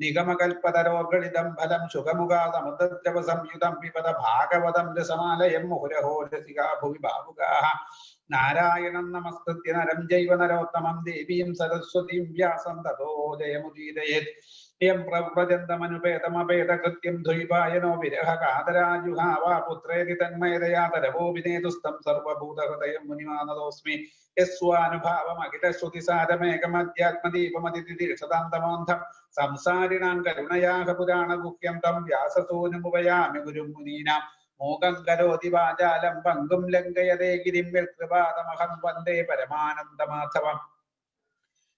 നിഗമകൽപതരോർഗളിതം ഫലം ശുഖമുഖാതമൃതദ്രവ സംയുതം പിബത ഭാഗവതം രസമാലയം മുഹുരഹോ രസികാ ഭുവി ഭാവുകാഃ നാരായണം നമസ്കൃത്യ നരം ജൈവ നരോത്തമം ദേവീം സരസ്വതീം വ്യാസം തതോ ജയമുദീരയേത് യം പ്രവ്രജന്തമനുപേതമപേതകൃത്യം ദ്വൈപായനോ വിരഹ കാതരാജുഹാവാ പുത്രേതി തന്മയതയാ തരവോ വിനേതുസ്തം സർവഭൂതഹൃദയം മുനിമാനതോസ്മി യസ്വാനുഭാവമഖിലശ്രുതിസാരമേകമധ്യാത്മദീപമതിഥിതീക്ഷതാന്തമോന്ധം സംസാരിണാം കരുണയാഹ പുരാണഗുഹ്യം തം വ്യാസസൂനുമുപയാമി ഗുരും മുനീനാം മൂകം കരോതി വാചാലം പങ്കും ലംഘയതേ ഗിരിം യത്കൃപാതമഹം വന്ദേ പരമാനന്ദമാധവം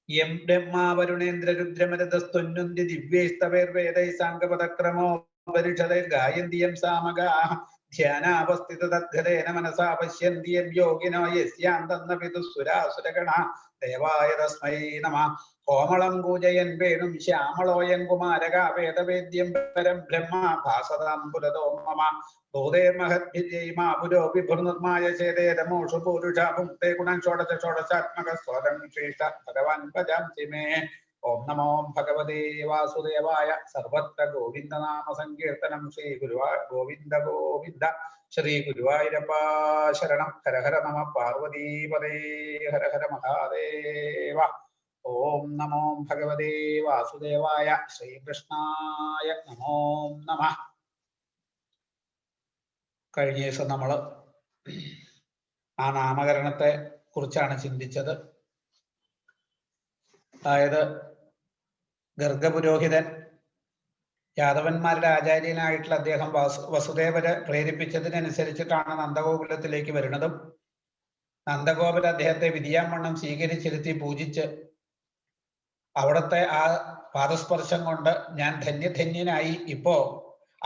യം ബ്രഹ്മാവരുണേന്ദ്ര രുദ്രമരുതസ്തുന്നുന്തി ദിവ്യൈസ്തവൈർവേദൈ സാംഗപദക്രമോ പരിഷദൈർ ഗായന്തി യം സാമഗാഃ ധ്യാനാവസ്ഥിത തദ്ഗതേന മനസാ പശ്യന്തി യം യോഗിനോ യസ്യാന്തന്ന വിദുസുരാസുരഗണാഃ ദേവായ തസ്മൈ നമഃ കോമളം പൂജയൻ വേണും ശ്യാമളോയൻ കുമാരക വേദവേദ്യം പരം ബ്രഹ്മ ഭാസതാം പുരതോ മമ ഭൂതേർമഹദ്ഭിജൈമാപുരോ വിഭുർനിർമായ ചേതേതമോഷു പൂരുഷ ഭുക്തേ ഗുണം ഷോഡശ ഷോഡശാത്മക സ്വരം ശ്രേഷ്ഠ ഭഗവാൻ ഭജാംസി മേ ഓം നമോ ഭഗവതേ വാസുദേവായ സർവത്ര ഗോവിന്ദനാമ സങ്കീർത്തനം ശ്രീ ഗുരുവാ ഗോവിന്ദ ഗോവിന്ദ ശ്രീ ഗുരുവായൂരപ്പ ശരണം ഹര ഹര നമ പാർവതീപദേ ഹര ഹര മഹാദേവ ഓം നമോ ഭഗവതേ വാസുദേവായ ശ്രീകൃഷ്ണായ നമോ നമഃ. കഴിഞ്ഞ ദിവസം നമ്മൾ ആ നാമകരണത്തെ കുറിച്ചാണ് ചിന്തിച്ചത്. അതായത് ഗർഗപുരോഹിതൻ യാദവന്മാരുടെ ആചാര്യനായിട്ടുള്ള അദ്ദേഹം വസുദേവരെ പ്രേരിപ്പിച്ചതിനനുസരിച്ചിട്ടാണ് നന്ദഗോകുലത്തിലേക്ക് വരുന്നതും നന്ദഗോപുര അദ്ദേഹത്തെ വിധിയാമണ്ണം സ്വീകരിച്ചിരുത്തി പൂജിച്ച് അവിടുത്തെ ആ പാദസ്പർശം കൊണ്ട് ഞാൻ ധന്യധന്യനായി ഇപ്പോ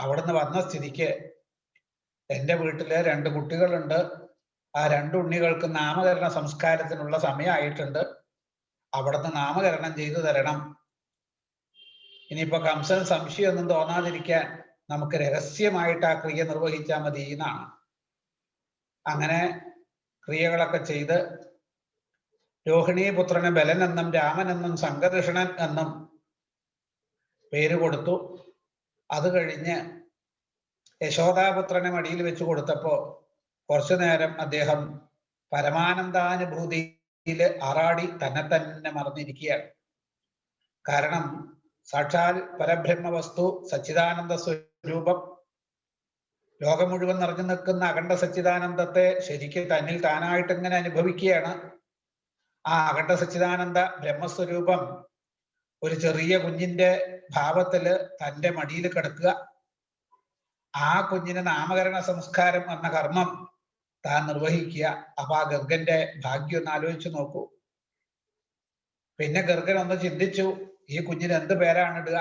അവിടുന്ന് വന്ന സ്ഥിതിക്ക് എൻ്റെ വീട്ടില് 2 കുട്ടികളുണ്ട്. ആ 2 ഉണ്ണികൾക്ക് നാമകരണ സംസ്കാരത്തിനുള്ള സമയമായിട്ടുണ്ട്. അവിടുന്ന് നാമകരണം ചെയ്തു തരണം. ഇനിയിപ്പോ കംസന് സംശയമൊന്നും തോന്നാതിരിക്കാൻ നമുക്ക് രഹസ്യമായിട്ട് ആ ക്രിയ നിർവഹിച്ചാൽ മതി എന്നാണ്. അങ്ങനെ ക്രിയകളൊക്കെ ചെയ്ത് രോഹിണീപുത്രന് ബലൻ എന്നും രാമൻ എന്നും സംഘർഷണൻ എന്നും പേര് കൊടുത്തു. അത് കഴിഞ്ഞ് യശോദാപുത്രനെ മടിയിൽ വെച്ച് കൊടുത്തപ്പോ കുറച്ചു നേരം അദ്ദേഹം പരമാനന്ദാനുഭൂതിയിൽ ആറാടി തന്നെ മറന്നിരിക്കുകയാണ്. കാരണം സാക്ഷാൽ പരബ്രഹ്മ വസ്തു സച്ചിദാനന്ദ സ്വരൂപം ലോകം മുഴുവൻ നിറഞ്ഞു നിൽക്കുന്ന അഖണ്ഡ സച്ചിദാനന്ദത്തെ ശരിക്കും തന്നിൽ താനായിട്ട് ഇങ്ങനെ അനുഭവിക്കുകയാണ്. ആ അഖണ്ഡ സച്ചിദാനന്ദ ബ്രഹ്മസ്വരൂപം ഒരു ചെറിയ കുഞ്ഞിന്റെ ഭാവത്തില് തൻ്റെ മടിയിൽ കിടക്കുക. ആ കുഞ്ഞിന് നാമകരണ സംസ്കാരം എന്ന കർമ്മം താൻ നിർവഹിക്കുക. അപ്പൊ ആ ഗർഗന്റെ ഭാഗ്യം ഒന്ന് ആലോചിച്ച് നോക്കൂ. പിന്നെ ഗർഗൻ ഒന്ന് ചിന്തിച്ചു, ഈ കുഞ്ഞിന് എന്ത് പേരാണ് ഇടുക?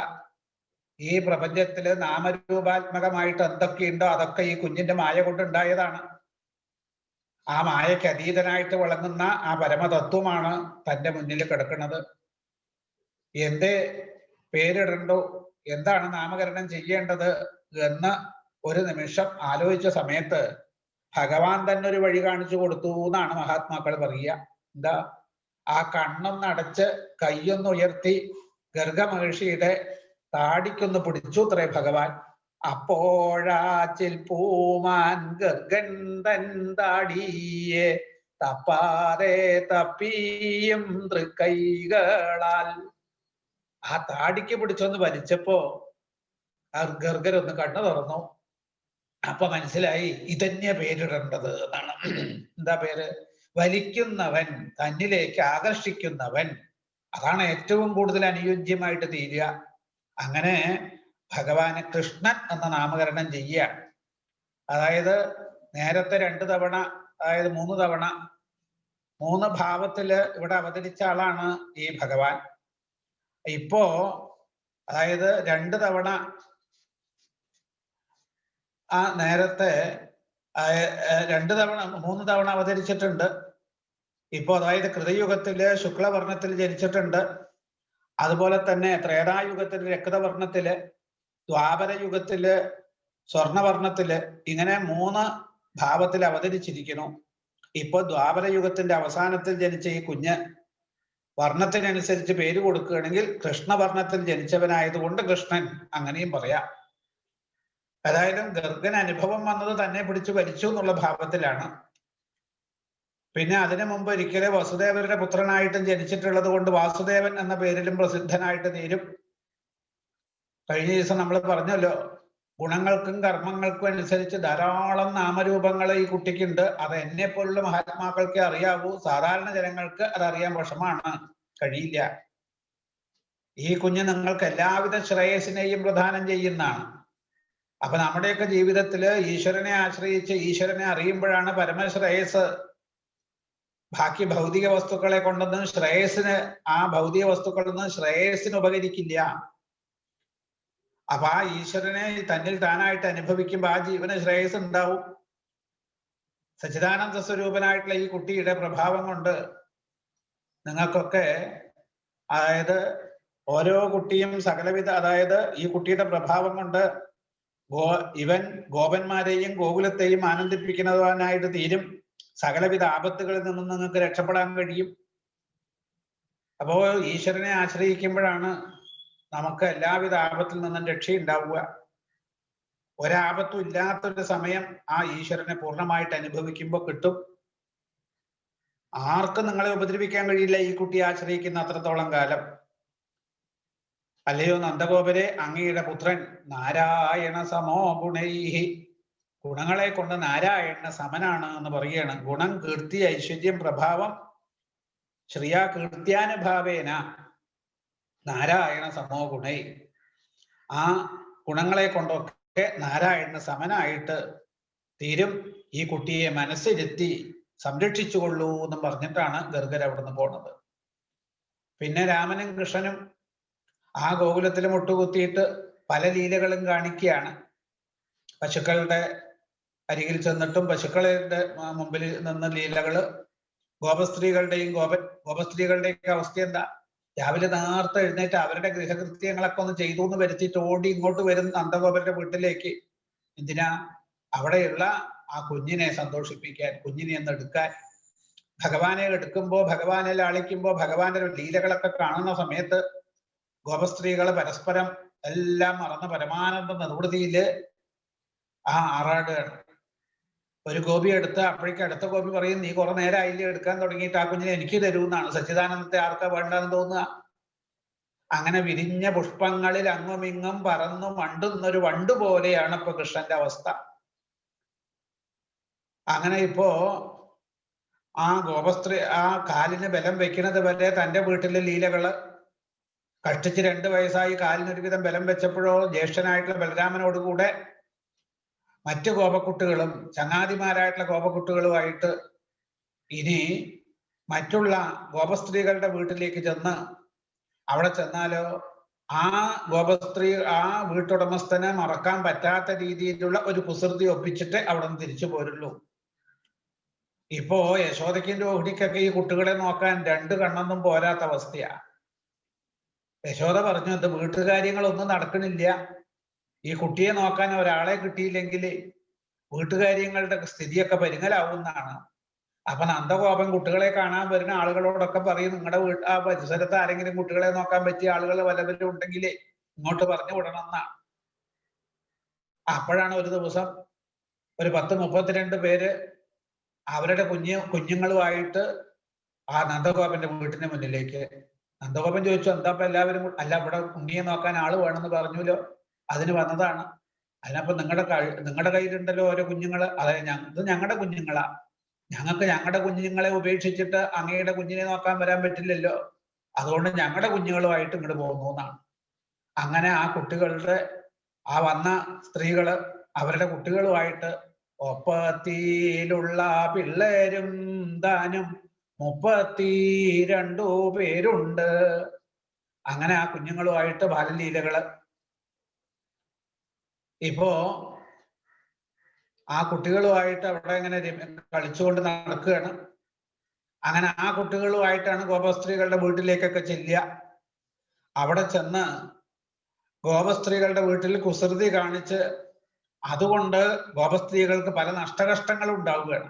ഈ പ്രപഞ്ചത്തില് നാമരൂപാത്മകമായിട്ട് എന്തൊക്കെയുണ്ടോ അതൊക്കെ ഈ കുഞ്ഞിന്റെ മായ കൊണ്ടുണ്ടായതാണ്. ആ മായയ്ക്ക് അതീതനായിട്ട് വിളങ്ങുന്ന ആ പരമതത്വമാണ് തൻ്റെ മുന്നിൽ കിടക്കുന്നത്. എന്തേ പേരിടണ്ടോ, എന്താണ് നാമകരണം ചെയ്യേണ്ടത് എന്ന് ഒരു നിമിഷം ആലോചിച്ച സമയത്ത് ഭഗവാൻ തന്നെ ഒരു വഴി കാണിച്ചു കൊടുത്തു എന്നാണ് മഹാത്മാക്കൾ പറയുക. എന്താ? ആ കണ്ണൊന്നടച്ച് കൈയൊന്നുയർത്തി ഗർഗ മഹർഷിയുടെ താടിക്കൊന്ന് പിടിച്ചു അത്രേ ഭഗവാൻ. അപ്പോഴാച്ചിൽ പൂമാൻ ഗർഗൻ തൻ താടിയെ തപ്പാതെ തപ്പിയും തൃക്കൈകളാൽ ആ താടിക്ക് പിടിച്ചൊന്ന് വലിച്ചപ്പോ ആ ഗർഗരൊന്ന് കണ്ണു തുറന്നു. അപ്പൊ മനസ്സിലായി ഇതന്നെ പേരിടേണ്ടത് എന്നാണ്. എന്താ പേര്? വലിക്കുന്നവൻ, തന്നിലേക്ക് ആകർഷിക്കുന്നവൻ. അതാണ് ഏറ്റവും കൂടുതൽ അനുയോജ്യമായിട്ട് തീരുക. അങ്ങനെ ഭഗവാന് കൃഷ്ണൻ എന്ന നാമകരണം ചെയ്യുക. അതായത് നേരത്തെ 2 തവണ, അതായത് 3 തവണ 3 ഭാവത്തില് ഇവിടെ അവതരിച്ച ആളാണ് ഈ ഭഗവാൻ. ഇപ്പോ അതായത് 2 തവണ ആ നേരത്തെ 2 തവണ 3 തവണ അവതരിച്ചിട്ടുണ്ട്. ഇപ്പോ അതായത് കൃതയുഗത്തില് ശുക്ലവർണ്ണത്തിൽ ജനിച്ചിട്ടുണ്ട്. അതുപോലെ തന്നെ ത്രേതായുഗത്തില് രക്തവർണ്ണത്തില്, ദ്വാപര യുഗത്തില് സ്വർണവർണ്ണത്തില്, ഇങ്ങനെ 3 ഭാവത്തിൽ അവതരിച്ചിരിക്കുന്നു. ഇപ്പൊ ദ്വാപര യുഗത്തിന്റെ അവസാനത്തിൽ ജനിച്ച ഈ കുഞ്ഞ് വർണ്ണത്തിനനുസരിച്ച് പേര് കൊടുക്കുകയാണെങ്കിൽ കൃഷ്ണവർണ്ണത്തിൽ ജനിച്ചവനായതുകൊണ്ട് കൃഷ്ണൻ, അങ്ങനെയും പറയാം. ഏതായാലും ഗർഗൻ അനുഭവം വന്നത് തന്നെ പിടിച്ചു വലിച്ചു എന്നുള്ള ഭാവത്തിലാണ്. പിന്നെ അതിനു മുമ്പ് ഒരിക്കലെ വസുദേവരുടെ പുത്രനായിട്ടും ജനിച്ചിട്ടുള്ളത് കൊണ്ട് വാസുദേവൻ എന്ന പേരിലും പ്രസിദ്ധനായിട്ട് തീരും. കഴിഞ്ഞ ദിവസം നമ്മൾ പറഞ്ഞല്ലോ, ഗുണങ്ങൾക്കും കർമ്മങ്ങൾക്കും അനുസരിച്ച് ധാരാളം നാമരൂപങ്ങൾ ഈ കുട്ടിക്കുണ്ട്. അത് എന്നെ പോലുള്ള മഹാത്മാക്കൾക്ക് അറിയാവൂ, സാധാരണ ജനങ്ങൾക്ക് അതറിയാൻ വിഷമാണ്, കഴിയില്ല. ഈ കുഞ്ഞ് നിങ്ങൾക്ക് എല്ലാവിധ ശ്രേയസിനെയും പ്രദാനം ചെയ്യുന്നതാണ്. അപ്പൊ നമ്മുടെയൊക്കെ ജീവിതത്തില് ഈശ്വരനെ ആശ്രയിച്ച് ഈശ്വരനെ അറിയുമ്പോഴാണ് പരമശ്രേയസ്. ബാക്കി ഭൗതിക വസ്തുക്കളെ കൊണ്ടൊന്നും ശ്രേയസിന്, ആ ഭൗതിക വസ്തുക്കളൊന്നും ശ്രേയസിന് ഉപകരിക്കില്ല. അപ്പൊ ആ ഈശ്വരനെ തന്നിൽ താനായിട്ട് അനുഭവിക്കുമ്പോൾ ആ ജീവന് ശ്രേയസ് ഉണ്ടാവും. സച്ചിദാനന്ദ സ്വരൂപനായിട്ടുള്ള ഈ കുട്ടിയുടെ പ്രഭാവം കൊണ്ട് നിങ്ങൾക്കൊക്കെ, അതായത് ഓരോ കുട്ടിയും സകലവിധ, അതായത് ഈ കുട്ടിയുടെ പ്രഭാവം കൊണ്ട് ഇവൻ ഗോപന്മാരെയും ഗോകുലത്തെയും ആനന്ദിപ്പിക്കുന്നവനായിട്ട് തീരും. സകലവിധ ആപത്തുകളിൽ നിന്നും നിങ്ങൾക്ക് രക്ഷപ്പെടാൻ കഴിയും. അപ്പോ ഈശ്വരനെ ആശ്രയിക്കുമ്പോഴാണ് നമുക്ക് എല്ലാവിധ ആപത്തിൽ നിന്നും രക്ഷയുണ്ടാവുക. ഒരാപത്തും ഇല്ലാത്തൊരു സമയം ആ ഈശ്വരനെ പൂർണ്ണമായിട്ട് അനുഭവിക്കുമ്പോൾ കിട്ടും. ആർക്കും നിങ്ങളെ ഉപദ്രവിക്കാൻ കഴിയില്ല ഈ കുട്ടിയെ ആശ്രയിക്കുന്ന അത്രത്തോളം കാലം. അല്ലയോ നന്ദഗോപരെ, അങ്ങയുടെ പുത്രൻ നാരായണ സമോ ഗുണൈഹി, ഗുണങ്ങളെ കൊണ്ട് നാരായണ സമനാണ് എന്ന് പറയുകയാണ്. ഗുണം, കീർത്തി, ഐശ്വര്യം, പ്രഭാവം ശ്രിയാ കീർത്തിയാനുഭാവേന നാരായണ സമോ ഗുണൈ. ആ ഗുണങ്ങളെ കൊണ്ടൊക്കെ നാരായണ സമനായിട്ട് തീരും. ഈ കുട്ടിയെ മനസ്സിരുത്തി സംരക്ഷിച്ചുകൊള്ളൂ എന്നും പറഞ്ഞിട്ടാണ് ഗർഗർ അവിടുന്ന് പോണത്. പിന്നെ രാമനും കൃഷ്ണനും ആ ഗോകുലത്തിൽ മുട്ടുകുത്തിയിട്ട് പല ലീലകളും കാണിക്കുകയാണ്. പശുക്കളുടെ അരികിൽ ചെന്നിട്ടും പശുക്കളുടെ മുമ്പിൽ നിന്ന് ലീലകള്. ഗോപസ്ത്രീകളുടെയും ഗോപസ്ത്രീകളുടെയൊക്കെ അവസ്ഥ എന്താ? രാവിലെ നേരത്തെ എഴുന്നേറ്റ് അവരുടെ ഗൃഹകൃത്യങ്ങളൊക്കെ ഒന്ന് ചെയ്തു എന്ന് വരുത്തിയിട്ട് ഓടി ഇങ്ങോട്ട് വരും നന്ദഗോപരുടെ വീട്ടിലേക്ക്. എന്തിനാ? അവിടെയുള്ള ആ കുഞ്ഞിനെ സന്തോഷിപ്പിക്കാൻ, കുഞ്ഞിനെ ഒന്ന് എടുക്കാൻ. ഭഗവാനെ എടുക്കുമ്പോ, ഭഗവാനെ ലാളിക്കുമ്പോ, ഭഗവാന്റെ ലീലകളൊക്കെ കാണുന്ന സമയത്ത് ഗോപസ്ത്രീകള് പരസ്പരം എല്ലാം മറന്ന് പരമാനന്ദ നിർവൃതിയില് ആറാടുകയാണ്. ഒരു ഗോപി എടുത്ത് അപ്പോഴേക്കും അടുത്ത ഗോപി പറയും, നീ കുറെ നേരമായില്ലേ എടുക്കാൻ തുടങ്ങിയിട്ട്, ആ കുഞ്ഞിനെ എനിക്ക് തരൂന്നാണ്. സച്ചിദാനന്ദത്തെ ആർക്കാ വേണ്ടെന്ന് തോന്നുക? അങ്ങനെ വിരിഞ്ഞ പുഷ്പങ്ങളിൽ അങ്ങുമിങ്ങും പറന്നു മണ്ടുന്നൊരു വണ്ടു പോലെയാണ് ഇപ്പൊ കൃഷ്ണന്റെ അവസ്ഥ. അങ്ങനെ ഇപ്പോ ആ ഗോപസ്ത്രീ ആ കാലിന് ബലം വെക്കുന്നത് വരെ തന്റെ വീട്ടിലെ ലീലകള് കഷ്ടിച്ച് 2 വയസ്സായി കാലിനൊരുവിധം ബലം വെച്ചപ്പോഴോ ജ്യേഷ്ഠനായിട്ടുള്ള ബലരാമനോടുകൂടെ മറ്റു ഗോപക്കുട്ടികളും ചങ്ങാതിമാരായിട്ടുള്ള ഗോപക്കുട്ടികളുമായിട്ട് ഇനി മറ്റുള്ള ഗോപസ്ത്രീകളുടെ വീട്ടിലേക്ക് ചെന്ന് അവിടെ ചെന്നാലോ ആ ഗോപസ്ത്രീ, ആ വീട്ടുടമസ്ഥനെ മറക്കാൻ പറ്റാത്ത രീതിയിലുള്ള ഒരു കുസൃതി ഒപ്പിച്ചിട്ട് അവിടെ നിന്ന് തിരിച്ചു പോരുള്ളൂ. ഇപ്പോ യശോദയ്ക്കും രോഹിണിക്കൊക്കെ ഈ കുട്ടികളെ നോക്കാൻ 2 കണ്ണൊന്നും പോരാത്ത അവസ്ഥയാ. യശോദ പറഞ്ഞു, അത് വീട്ടുകാര്യങ്ങളൊന്നും നടക്കണില്ല, ഈ കുട്ടിയെ നോക്കാൻ ഒരാളെ കിട്ടിയില്ലെങ്കിൽ വീട്ടുകാര്യങ്ങളുടെ സ്ഥിതിയൊക്കെ പരിങ്ങലാവുന്നതാണ്. അപ്പൊ നന്ദഗോപൻ കുട്ടികളെ കാണാൻ വരുന്ന ആളുകളോടൊക്കെ പറയും, നിങ്ങളുടെ ആ പരിസരത്ത് ആരെങ്കിലും കുട്ടികളെ നോക്കാൻ പറ്റിയ ആളുകൾ വല്ലവരും ഉണ്ടെങ്കിൽ ഇങ്ങോട്ട് പറഞ്ഞു വിടണം എന്നാണ്. അപ്പോഴാണ് ഒരു ദിവസം ഒരു 10-32 പേര് അവരുടെ കുഞ്ഞുങ്ങളുമായിട്ട് ആ നന്ദഗോപന്റെ വീട്ടിന് മുന്നിലേക്ക്. നന്ദഗോപൻ ചോദിച്ചു, എന്താ ഇപ്പൊ എല്ലാവരും? അല്ല, ഇവിടെ ഉണ്ണിയെ നോക്കാൻ ആള് വേണമെന്ന് പറഞ്ഞല്ലോ, അതിന് വന്നതാണ്. അതിനപ്പോ നിങ്ങളുടെ കയ്യിലുണ്ടല്ലോ ഓരോ കുഞ്ഞുങ്ങള്. അതെ, ഇത് ഞങ്ങളുടെ കുഞ്ഞുങ്ങളാ. ഞങ്ങൾക്ക് ഞങ്ങളുടെ കുഞ്ഞുങ്ങളെ ഉപേക്ഷിച്ചിട്ട് അങ്ങയുടെ കുഞ്ഞിനെ നോക്കാൻ വരാൻ പറ്റില്ലല്ലോ, അതുകൊണ്ട് ഞങ്ങളുടെ കുഞ്ഞുങ്ങളുമായിട്ട് ഇങ്ങോട്ട് പോകുന്നു എന്നാണ്. അങ്ങനെ ആ കുട്ടികളുടെ ആ വന്ന സ്ത്രീകള് അവരുടെ കുട്ടികളുമായിട്ട് ഒപ്പത്തിയിലുള്ള പിള്ളേരും താനും 32 പേരുണ്ട്. അങ്ങനെ ആ കുഞ്ഞുങ്ങളുമായിട്ട് ബാലലീലകള്. ഇപ്പോ ആ കുട്ടികളുമായിട്ട് അവിടെ ഇങ്ങനെ കളിച്ചുകൊണ്ട് നടക്കുകയാണ്. അങ്ങനെ ആ കുട്ടികളുമായിട്ടാണ് ഗോപസ്ത്രീകളുടെ വീട്ടിലേക്കൊക്കെ ചെല്ലുക. അവിടെ ചെന്ന് ഗോപസ്ത്രീകളുടെ വീട്ടിൽ കുസൃതി കാണിച്ച് അതുകൊണ്ട് ഗോപസ്ത്രീകൾക്ക് പല നഷ്ടകഷ്ടങ്ങളും ഉണ്ടാവുകയാണ്.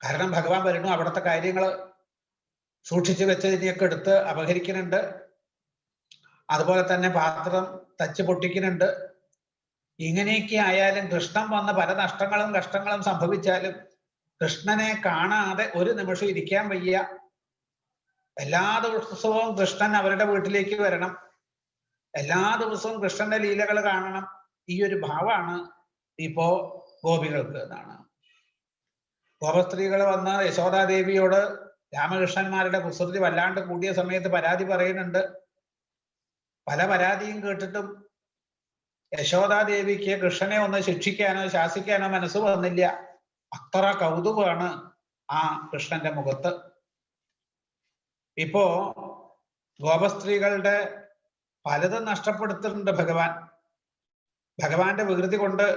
കാരണം ഭഗവാൻ വരുന്നു, അവിടുത്തെ കാര്യങ്ങള് സൂക്ഷിച്ചു വെച്ചതിനെയൊക്കെ എടുത്ത് അപഹരിക്കുന്നുണ്ട്. അതുപോലെ തന്നെ പാത്രം തച്ച് പൊട്ടിക്കുന്നുണ്ട്. ഇങ്ങനെയൊക്കെ ആയാലും കൃഷ്ണൻ വന്ന് പല നഷ്ടങ്ങളും കഷ്ടങ്ങളും സംഭവിച്ചാലും കൃഷ്ണനെ കാണാതെ ഒരു നിമിഷം ഇരിക്കാൻ വയ്യ. എല്ലാ ദിവസവും കൃഷ്ണൻ അവരുടെ വീട്ടിലേക്ക് വരണം, എല്ലാ ദിവസവും കൃഷ്ണന്റെ ലീലകൾ കാണണം. ഈ ഒരു ഭാവമാണ് ഇപ്പോ ഗോപികൾക്ക് എന്നാണ്. ഗോപസ്ത്രീകൾ വന്ന് യശോദാദേവിയോട് രാമകൃഷ്ണന്മാരുടെ കുസൃതി വല്ലാണ്ട് കൂടിയ സമയത്ത് പരാതി പറയുന്നുണ്ട്. പല പരാതിയും കേട്ടിട്ടും യശോദാദേവിക്ക് കൃഷ്ണനെ ഒന്ന് ശിക്ഷിക്കാനോ ശാസിക്കാനോ മനസ്സ് വന്നില്ല. അത്ര കൗതുകമാണ് ആ കൃഷ്ണന്റെ മുഖത്ത്. ഇപ്പോ ഗോപസ്ത്രീകളുടെ പലതും നഷ്ടപ്പെടുത്തുന്നുണ്ട് ഭഗവാൻ. ഭഗവാന്റെ വികൃതി കൊണ്ട്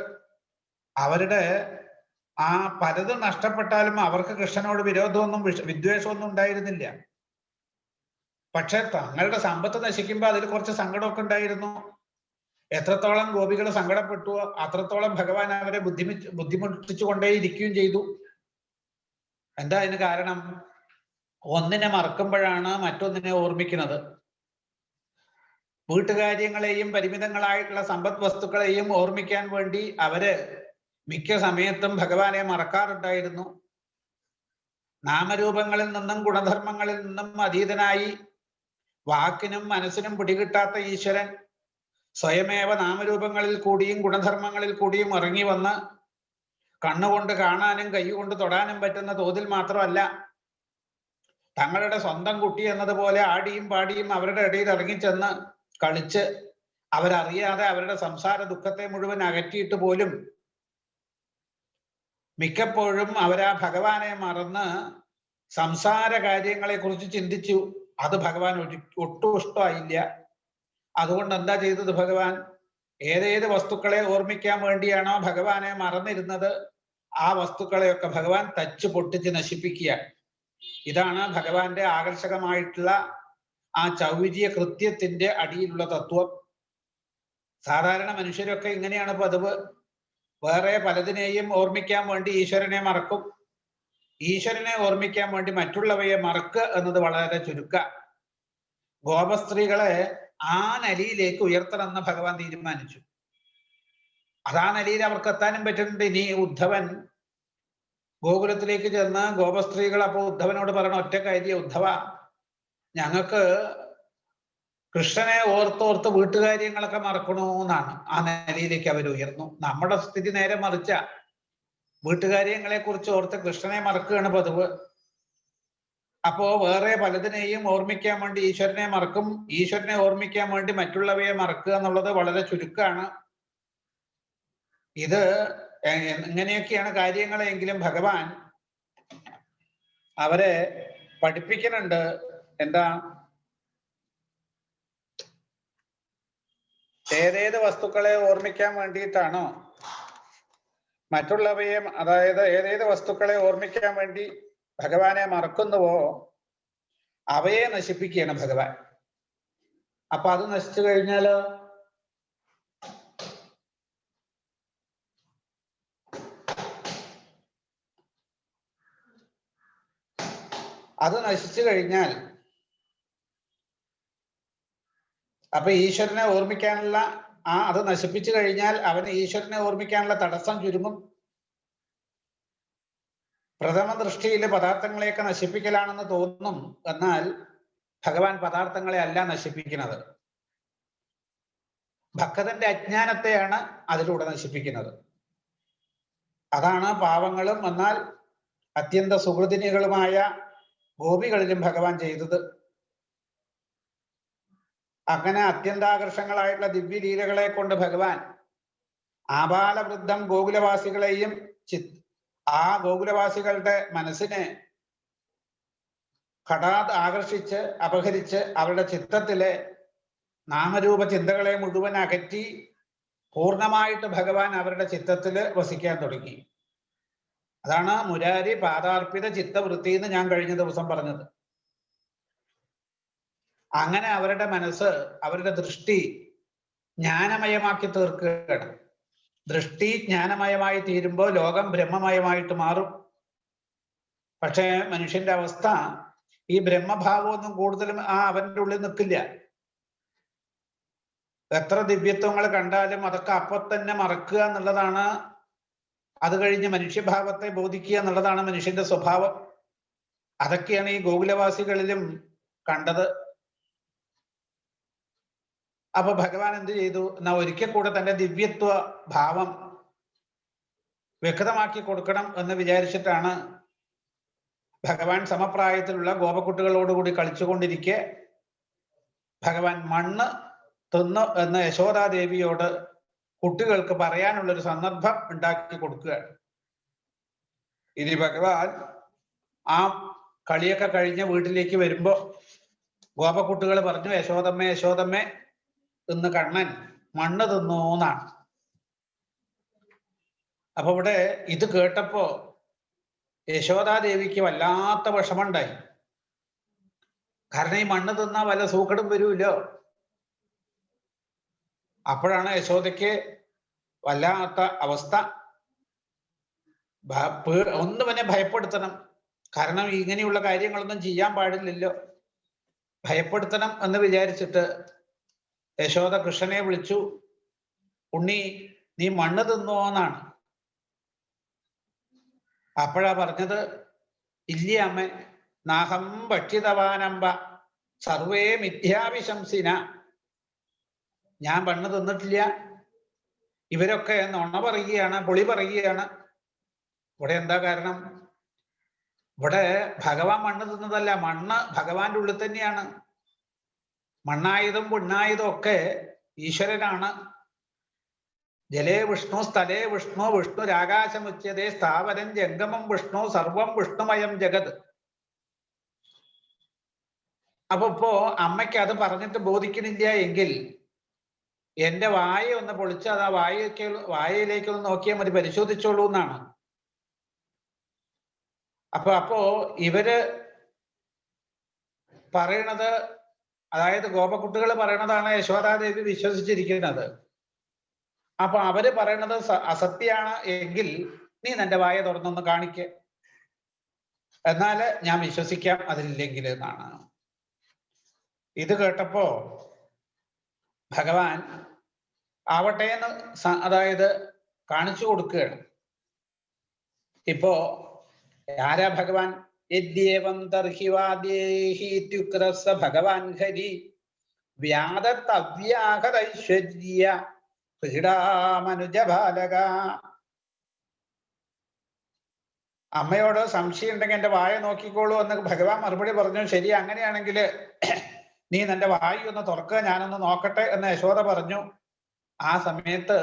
അവരുടെ ആ പലതും നഷ്ടപ്പെട്ടാലും അവർക്ക് കൃഷ്ണനോട് വിരോധമൊന്നും വിദ്വേഷമൊന്നും ഉണ്ടായിരുന്നില്ല. പക്ഷെ തങ്ങളുടെ സമ്പത്ത് നശിക്കുമ്പോൾ അതിൽ കുറച്ച് സങ്കടമൊക്കെ ഉണ്ടായിരുന്നു. എത്രത്തോളം ഗോപികൾ സങ്കടപ്പെട്ടു അത്രത്തോളം ഭഗവാൻ അവരെ ബുദ്ധിമുട്ടിച്ചു കൊണ്ടേയിരിക്കുകയും ചെയ്തു. എന്താ അതിന് കാരണം? ഒന്നിനെ മറക്കുമ്പോഴാണ് മറ്റൊന്നിനെ ഓർമ്മിക്കുന്നത്. വീട്ടുകാര്യങ്ങളെയും പരിമിതങ്ങളായിട്ടുള്ള സമ്പദ് വസ്തുക്കളെയും ഓർമ്മിക്കാൻ വേണ്ടി അവര് മിക്ക സമയത്തും ഭഗവാനെ മറക്കാറുണ്ടായിരുന്നു. നാമരൂപങ്ങളിൽ നിന്നും ഗുണധർമ്മങ്ങളിൽ നിന്നും അതീതനായി വാക്കിനും മനസ്സിനും പിടികിട്ടാത്ത ഈശ്വരൻ സ്വയമേവ നാമരൂപങ്ങളിൽ കൂടിയും ഗുണധർമ്മങ്ങളിൽ കൂടിയും ഇറങ്ങി വന്ന് കണ്ണുകൊണ്ട് കാണാനും കൈകൊണ്ട് തൊടാനും പറ്റുന്ന തോതിൽ മാത്രമല്ല, തങ്ങളുടെ സ്വന്തം കുട്ടി എന്നതുപോലെ ആടിയും പാടിയും അവരുടെ ഇടയിൽ ഇറങ്ങിച്ചെന്ന് കളിച്ച് അവരറിയാതെ അവരുടെ സംസാര ദുഃഖത്തെ മുഴുവൻ അകറ്റിയിട്ട് പോലും മിക്കപ്പോഴും അവരാ ഭഗവാനെ മറന്ന് സംസാര കാര്യങ്ങളെ കുറിച്ച് ചിന്തിച്ചു. അത് ഭഗവാൻ ഒട്ടും ഇഷ്ടമായില്ല. അതുകൊണ്ട് എന്താ ചെയ്തത് ഭഗവാൻ? ഏതേത് വസ്തുക്കളെ ഓർമ്മിക്കാൻ വേണ്ടിയാണോ ഭഗവാനെ മറന്നിരുന്നത് ആ വസ്തുക്കളെയൊക്കെ ഭഗവാൻ തച്ചു പൊട്ടിച്ച് നശിപ്പിക്കുക. ഇതാണ് ഭഗവാന്റെ ആകർഷകമായിട്ടുള്ള ആ ചൗര്യ കൃത്യത്തിന്റെ അടിയിലുള്ള തത്വം. സാധാരണ മനുഷ്യരൊക്കെ ഇങ്ങനെയാണ് പതിവ്. വേറെ പലതിനെയും ഓർമ്മിക്കാൻ വേണ്ടി ഈശ്വരനെ മറക്കും. ഈശ്വരനെ ഓർമ്മിക്കാൻ വേണ്ടി മറ്റുള്ളവയെ മറക്കുക എന്നത് വളരെ ചുരുക്ക. ഗോപസ്ത്രീകളെ ആ നിലയിലേക്ക് ഉയർത്തണമെന്ന് ഭഗവാൻ തീരുമാനിച്ചു. അതാ നിലയിൽ അവർക്ക് എത്താനും പറ്റുന്നുണ്ട്. ഇനി ഉദ്ധവൻ ഗോകുലത്തിലേക്ക് ചെന്ന് ഗോപസ്ത്രീകൾ അപ്പോൾ ഉദ്ധവനോട് പറയണ ഒറ്റ കാര്യം, ഉദ്ധവ, ഞങ്ങൾക്ക് കൃഷ്ണനെ ഓർത്തോർത്ത് വീട്ടുകാര്യങ്ങളൊക്കെ മറക്കണോ എന്നാണ്. ആ നിലയിലേക്ക് അവർ ഉയർന്നു. നമ്മുടെ സ്ഥിതി നേരെ മറിച്ച, വീട്ടുകാര്യങ്ങളെ കുറിച്ച് ഓർത്ത് കൃഷ്ണനെ മറക്കുകയാണ് പതിവ്. അപ്പോ വേറെ പലതിനെയും ഓർമ്മിക്കാൻ വേണ്ടി ഈശ്വരനെ മറക്കും, ഈശ്വരനെ ഓർമ്മിക്കാൻ വേണ്ടി മറ്റുള്ളവയെ മറക്കുക എന്നുള്ളത് വളരെ ചുരുക്കമാണ്. ഇത് ഇങ്ങനെയൊക്കെയാണ് കാര്യങ്ങളെങ്കിലും ഭഗവാൻ അവരെ പഠിപ്പിക്കുന്നുണ്ട്. എന്താ? ഏതേത് വസ്തുക്കളെ ഓർമ്മിക്കാൻ വേണ്ടിയിട്ടാണോ മറ്റുള്ളവയെ, അതായത് ഏതേത് വസ്തുക്കളെ ഓർമ്മിക്കാൻ വേണ്ടി ഭഗവാനെ മറക്കുന്നുവോ അവയെ നശിപ്പിക്കുകയാണ് ഭഗവാൻ. അപ്പൊ അത് നശിച്ചു കഴിഞ്ഞാലോ അത് നശിച്ചു കഴിഞ്ഞാൽ അപ്പൊ ഈശ്വരനെ ഓർമ്മിക്കാനുള്ള അത് നശിപ്പിച്ചു കഴിഞ്ഞാൽ അവന് ഈശ്വരനെ ഓർമ്മിക്കാനുള്ള തടസ്സം ചുരുങ്ങും. പ്രഥമ ദൃഷ്ടിയിലെ പദാർത്ഥങ്ങളെയൊക്കെ നശിപ്പിക്കലാണെന്ന് തോന്നും. എന്നാൽ ഭഗവാൻ പദാർത്ഥങ്ങളെ അല്ല നശിപ്പിക്കുന്നത്, ഭക്തന്റെ അജ്ഞാനത്തെയാണ് അതിലൂടെ നശിപ്പിക്കുന്നത്. അതാണ് പാവങ്ങളും എന്നാൽ അത്യന്ത സുഹൃദിനികളുമായ ഗോപികളിലും ഭഗവാൻ ചെയ്തത്. അങ്ങനെ അത്യന്താകർഷങ്ങളായിട്ടുള്ള ദിവ്യലീലകളെ കൊണ്ട് ഭഗവാൻ ആബാലവൃദ്ധം ഗോകുലവാസികളെയും ആ ഗോകുലവാസികളുടെ മനസ്സിനെ ഹഠാത് ആകർഷിച്ച് അപഹരിച്ച് അവരുടെ ചിത്തത്തിലെ നാമരൂപ ചിന്തകളെ മുഴുവൻ അകറ്റി പൂർണ്ണമായിട്ട് ഭഗവാൻ അവരുടെ ചിത്തത്തില് വസിക്കാൻ തുടങ്ങി. അതാണ് മുരാരി പാദാർപ്പിത ചിത്തവൃത്തി എന്ന് ഞാൻ കഴിഞ്ഞ ദിവസം പറഞ്ഞത്. അങ്ങനെ അവരുടെ മനസ്സ്, അവരുടെ ദൃഷ്ടി ജ്ഞാനമയമാക്കി തീർക്കുകയാണ്. ദൃഷ്ടി ജ്ഞാനമയമായി തീരുമ്പോൾ ലോകം ബ്രഹ്മമയമായിട്ട് മാറും. പക്ഷേ മനുഷ്യന്റെ അവസ്ഥ ഈ ബ്രഹ്മഭാവമൊന്നും കൂടുതലും അവന്റെ ഉള്ളിൽ നിൽക്കില്ല. എത്ര ദിവ്യത്വങ്ങൾ കണ്ടാലും അതൊക്കെ അപ്പൊ തന്നെ മറക്കുക എന്നുള്ളതാണ്. അത് കഴിഞ്ഞ് മനുഷ്യഭാവത്തെ ബോധിക്കുക എന്നുള്ളതാണ് മനുഷ്യന്റെ സ്വഭാവം. അതൊക്കെയാണ് ഈ ഗോകുലവാസികളിലും കണ്ടത്. അപ്പൊ ഭഗവാൻ എന്ത് ചെയ്തു എന്നാ ഒരിക്കൽ കൂടെ തന്റെ ദിവ്യത്വ ഭാവം വ്യക്തമാക്കി കൊടുക്കണം എന്ന് വിചാരിച്ചിട്ടാണ് ഭഗവാൻ സമപ്രായത്തിലുള്ള ഗോപക്കുട്ടികളോടുകൂടി കളിച്ചുകൊണ്ടിരിക്കെ ഭഗവാൻ മണ്ണ് തിന്നു എന്ന് യശോദാദേവിയോട് കുട്ടികൾക്ക് പറയാനുള്ളൊരു സന്ദർഭം ഉണ്ടാക്കി കൊടുക്കുകയാണ്. ഇനി ഭഗവാൻ ആ കളിയൊക്കെ കഴിഞ്ഞ് വീട്ടിലേക്ക് വരുമ്പോ ഗോപക്കുട്ടികൾ പറഞ്ഞു, യശോദമ്മേ യശോദമ്മേ ഇന്ന് കണ്ണൻ മണ്ണ് തിന്നു എന്നാണ്. അപ്പൊ ഇവിടെ ഇത് കേട്ടപ്പോ യശോദാദേവിക്ക് വല്ലാത്ത വിഷമമുണ്ടായി. കാരണം ഈ മണ്ണ് തിന്നാ വല്ല സൂക്കടും വരുമല്ലോ. അപ്പോഴാണ് യശോദയ്ക്ക് വല്ലാത്ത അവസ്ഥ. ഒന്ന് തന്നെ ഭയപ്പെടുത്തണം, കാരണം ഇങ്ങനെയുള്ള കാര്യങ്ങളൊന്നും ചെയ്യാൻ പാടില്ലല്ലോ. ഭയപ്പെടുത്തണം എന്ന് വിചാരിച്ചിട്ട് യശോദ കൃഷ്ണനെ വിളിച്ചു. ഉണ്ണി, നീ മണ്ണ് തിന്നോ എന്നാണ്. അപ്പോഴാ പറഞ്ഞത്, ഇല്ല അമ്മ, നാഹം ഭക്ഷിതവാനമ്പ സർവേ മിഥ്യാവിശംസിന. ഞാൻ മണ്ണ് തിന്നിട്ടില്ല, ഇവരൊക്കെ നുണ പറയുകയാണ്, പൊളി പറയുകയാണ്. ഇവിടെ എന്താ കാരണം? ഇവിടെ ഭഗവാൻ മണ്ണ് തിന്നതല്ല, മണ്ണ് ഭഗവാന്റെ ഉള്ളിൽ തന്നെയാണ്. മണ്ണായതും പുണ്ണായതും ഒക്കെ ഈശ്വരനാണ്. ജലേ വിഷ്ണു സ്ഥലേ വിഷ്ണു വിഷ്ണുരാകാശമുച്യതേ സ്ഥാവരം ജംഗമം വിഷ്ണു സർവം വിഷ്ണുമയം ജഗത്. അപ്പൊ ഇപ്പോ അമ്മയ്ക്ക് അത് പറഞ്ഞിട്ട് ബോധിക്കുന്നില്ല എങ്കിൽ എന്റെ വായ ഒന്ന് പൊളിച്ച് അത് ആ വായയിലേക്ക് ഒന്ന് നോക്കിയാൽ മതി, പരിശോധിച്ചോളൂ എന്നാണ്. അപ്പോ ഇവര് പറയണത്, അതായത് ഗോപക്കുട്ടികൾ പറയണതാണ് യശോദാദേവി വിശ്വസിച്ചിരിക്കുന്നത്. അപ്പൊ അവര് പറയണത് അസത്യാണ് എങ്കിൽ നീ നിന്റെ വായ തുറന്നൊന്ന് കാണിക്ക്, എന്നാല് ഞാൻ വിശ്വസിക്കാം, അതില്ലെങ്കിൽ എന്നാണ്. ഇത് കേട്ടപ്പോ ഭഗവാൻ ആവട്ടെ എന്ന് അതായത് കാണിച്ചു കൊടുക്കുകയാണ്. ഇപ്പോ ആരാ ഭഗവാൻ? യദ്യേവം തർഹിവാദേഹിത്യുക്രസ ഭഗവാൻ ഹരി വ്യാദത്തവ്യാഹതൈശ്വര്യ ക്രീഡാമനുജബാലക. അമ്മയോട് സംശയം ഉണ്ടെങ്കിൽ എന്റെ വായ നോക്കിക്കോളൂ എന്ന് ഭഗവാൻ മറുപടി പറഞ്ഞു. ശരി, അങ്ങനെയാണെങ്കിൽ നീ നിന്റെ വായു ഒന്ന് തുറക്കുക, ഞാനൊന്ന് നോക്കട്ടെ എന്ന് യശോദ പറഞ്ഞു. ആ സമയത്ത്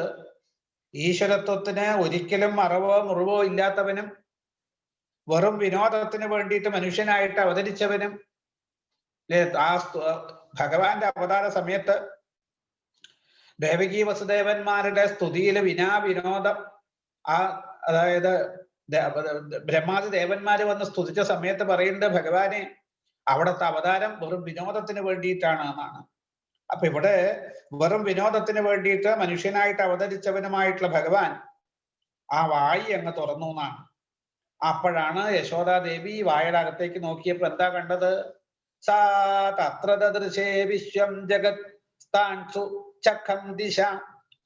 ഈശ്വരത്വത്തിന് ഒരിക്കലും മറവോ മുറിവോ ഇല്ലാത്തവനും വെറും വിനോദത്തിന് വേണ്ടിയിട്ട് മനുഷ്യനായിട്ട് അവതരിച്ചവനും ആ ഭഗവാന്റെ അവതാര സമയത്ത് ദേവകി വസുദേവന്മാരുടെ സ്തുതിയില് വിനോദം അതായത് ബ്രഹ്മാദി ദേവന്മാര് വന്ന് സ്തുതിച്ച സമയത്ത് പറയുന്നുണ്ട് ഭഗവാനെ അവിടുത്തെ അവതാരം വെറും വിനോദത്തിന് വേണ്ടിയിട്ടാണ് എന്നാണ്. അപ്പൊ ഇവിടെ വെറും വിനോദത്തിന് വേണ്ടിയിട്ട് മനുഷ്യനായിട്ട് അവതരിച്ചവനുമായിട്ടുള്ള ഭഗവാൻ ആ വായി അങ്ങ് തുറന്നു എന്നാണ്. അപ്പോഴാണ് യശോദാദേവി വായുടെ അകത്തേക്ക് നോക്കിയപ്പോ എന്താ കണ്ടത്? സാ തത്ര ദൃശേ വിശ്വം ജഗത് സ്ഥാൻസു ചഖം ദിശ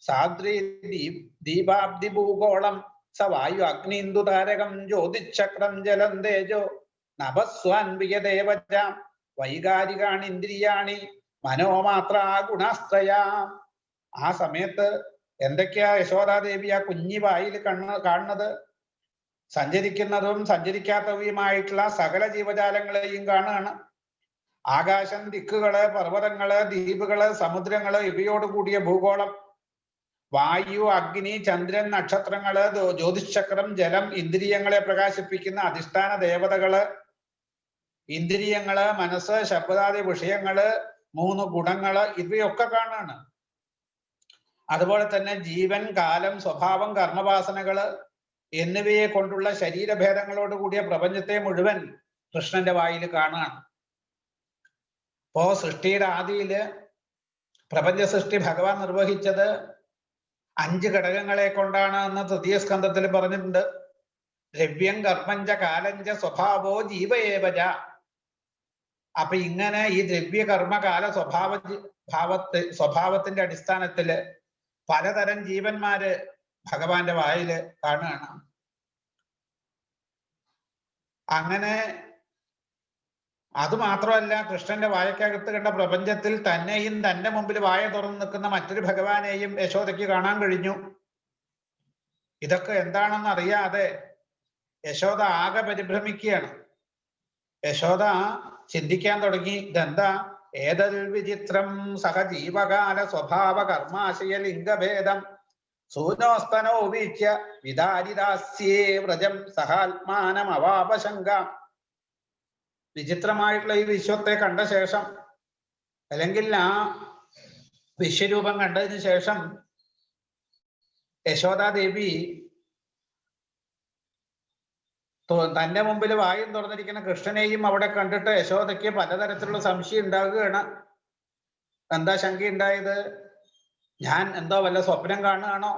സാദ്രി ദീപാബ്ദി ഭൂഗോളം സ വായു അഗ്നിന്ദു താരകം ജ്യോതിചക്രം ജലം തേജോ നഭസ്വാൻവിയദേവജ വൈകാരികാണി ഇന്ദ്രിയാണി മനോമാത്ര ഗുണാസ്ത്രയ. ആ സമയത്ത് എന്തൊക്കെയാ യശോദാദേവി ആ കുഞ്ഞി വായിൽ കാണുന്നത്? സഞ്ചരിക്കുന്നതും സഞ്ചരിക്കാത്തവയുമായിട്ടുള്ള സകല ജീവജാലങ്ങളെയും കാണുകയാണ്. ആകാശം, ദിക്കുകള്, പർവ്വതങ്ങള്, ദ്വീപുകള്, സമുദ്രങ്ങള്, ഇവയോടുകൂടിയ ഭൂഗോളം, വായു, അഗ്നി, ചന്ദ്രൻ, നക്ഷത്രങ്ങള്, ജ്യോതിശ്ചക്രം, ജലം, ഇന്ദ്രിയങ്ങളെ പ്രകാശിപ്പിക്കുന്ന അധിഷ്ഠാന ദേവതകള്, ഇന്ദ്രിയങ്ങള്, മനസ്സ്, ശബ്ദാദി വിഷയങ്ങള്, 3 ഗുണങ്ങള്, ഇവയൊക്കെ കാണാണ്. അതുപോലെ തന്നെ ജീവൻ, കാലം, സ്വഭാവം, കർമ്മവാസനകള് എന്നിവയെ കൊണ്ടുള്ള ശരീരഭേദങ്ങളോട് കൂടിയ പ്രപഞ്ചത്തെ മുഴുവൻ കൃഷ്ണന്റെ വായിൽ കാണാണ്. ഇപ്പോ സൃഷ്ടിയുടെ ആദിയില് പ്രപഞ്ച സൃഷ്ടി ഭഗവാൻ നിർവഹിച്ചത് 5 ഘടകങ്ങളെ കൊണ്ടാണ് എന്ന് തൃതീയ സ്കന്ധത്തിൽ പറഞ്ഞിട്ടുണ്ട്. ദ്രവ്യം, കർമ്മഞ്ച, കാലഞ്ച, സ്വഭാവോ ജീവയേവജ. അപ്പൊ ഇങ്ങനെ ഈ ദ്രവ്യകർമ്മകാല സ്വഭാവത്തിന്റെ അടിസ്ഥാനത്തില് പലതരം ജീവന്മാര് ഭഗവാന്റെ വായില് കാണുകയാണ്. അങ്ങനെ അതുമാത്രമല്ല, കൃഷ്ണന്റെ വായക്കകത്ത് കണ്ട പ്രപഞ്ചത്തിൽ തന്നെയും തന്റെ മുമ്പിൽ വായ തുറന്നു നിൽക്കുന്ന മറ്റൊരു ഭഗവാനെയും യശോദയ്ക്ക് കാണാൻ കഴിഞ്ഞു. ഇതൊക്കെ എന്താണെന്ന് അറിയാതെ യശോദ ആകെ പരിഭ്രമിക്കുകയാണ്. യശോദ ചിന്തിക്കാൻ തുടങ്ങി, ഇതെന്താ ഏതൽ വിചിത്രം സഹജീവകാല സ്വഭാവ കർമാശയ ലിംഗഭേദം സൂനോസ്തനോ വീക്ഷ്യ വിദാരിദാസ്യേ വ്രജം സഹാത്മാനം അവാപശങ്ക. വിചിത്രമായിട്ടുള്ള ഈ വിശ്വത്തെ കണ്ട ശേഷം, അല്ലെങ്കിൽ ആ വിശ്വരൂപം കണ്ടതിന് ശേഷം യശോദാദേവി തന്റെ മുമ്പിൽ വായും തുറന്നിരിക്കുന്ന കൃഷ്ണനെയും അവിടെ കണ്ടിട്ട് യശോദയ്ക്ക് പലതരത്തിലുള്ള സംശയം ഉണ്ടാകുകയാണ്. എന്താ ശങ്ക ഉണ്ടായത്? ഞാൻ എന്തോ വല്ല സ്വപ്നം കാണുകയാണോ?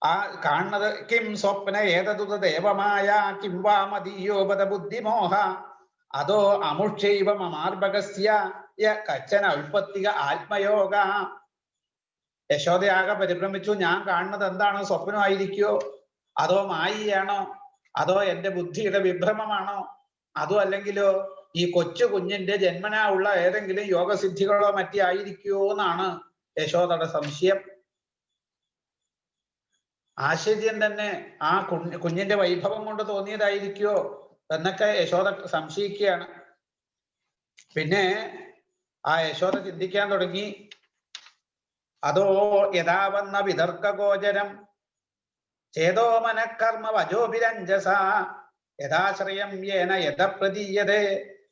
ആ കാണുന്നത് കിം സ്വപ്ന ഏതതുത ദേവമായ കിം വാമതീയോപത ബുദ്ധിമോഹ അതോ അമുക്ഷൈവ മമാർഭകസ്യ കച്ചന ഉൽപ്പത്തിക ആത്മയോഗ. യശോദയാകെ പരിഭ്രമിച്ചു. ഞാൻ കാണുന്നത് എന്താണ്? സ്വപ്നമായിരിക്കോ? അതോ മായയാണോ? അതോ എന്റെ ബുദ്ധിയുടെ വിഭ്രമമാണോ? അതോ അല്ലെങ്കിലോ ഈ കൊച്ചു കുഞ്ഞിന്റെ ജന്മനാ ഉള്ള ഏതെങ്കിലും യോഗസിദ്ധികളോ മറ്റോ ആയിരിക്കുമോ എന്നാണ് യശോദയുടെ സംശയം. ആശ്ചര്യം തന്നെ. ആ കുഞ്ഞിന്റെ വൈഭവം കൊണ്ട് തോന്നിയതായിരിക്കോ എന്നൊക്കെ യശോദ സംശയിക്കുകയാണ്. പിന്നെ ആ യശോദ ചിന്തിക്കാൻ തുടങ്ങി, അതോ യഥാവന്ന വിതർക്കഗോചരം ചേതോ മനഃകർമ്മ വജോഭിരഞ്ജസ യഥാശ്രയം യേന യഥ പ്രതീയതേ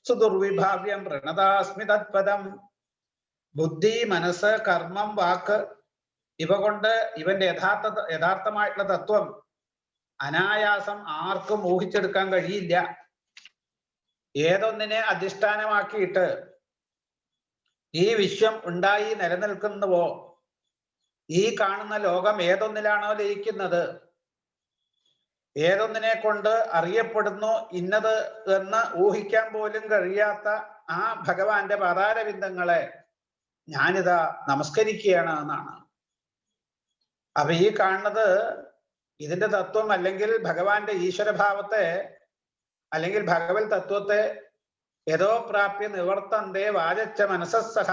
സുദുർവിഭാവ്യം പ്രണതാസ്മി തത്പദം. ബുദ്ധി, മനസ്സ്, കർമ്മം, വാക്ക് ഇവ കൊണ്ട് ഇവന്റെ യഥാർത്ഥമായിട്ടുള്ള തത്വം അനായാസം ആർക്കും ഊഹിച്ചെടുക്കാൻ കഴിയില്ല. ഏതൊന്നിനെ അധിഷ്ഠാനമാക്കിയിട്ട് ഈ വിശ്വം ഉണ്ടായി നിലനിൽക്കുന്നുവോ, ഈ കാണുന്ന ലോകം ഏതൊന്നിലാണോ ലയിക്കുന്നത്, ഏതൊന്നിനെ കൊണ്ട് അറിയപ്പെടുന്നു ഇന്നത് എന്ന് ഊഹിക്കാൻ പോലും കഴിയാത്ത ആ ഭഗവാന്റെ പാതാരവിന്ദങ്ങളെ ഞാനിതാ നമസ്കരിക്കുകയാണ് എന്നാണ്. അപ്പൊ ഈ കാണുന്നത് ഇതിന്റെ തത്വം, അല്ലെങ്കിൽ ഭഗവാന്റെ ഈശ്വരഭാവത്തെ, അല്ലെങ്കിൽ ഭഗവത് തത്വത്തെ യഥോ പ്രാപ്യ നിവർത്തന്തേ വാചച്ച മനസ്സസഹ.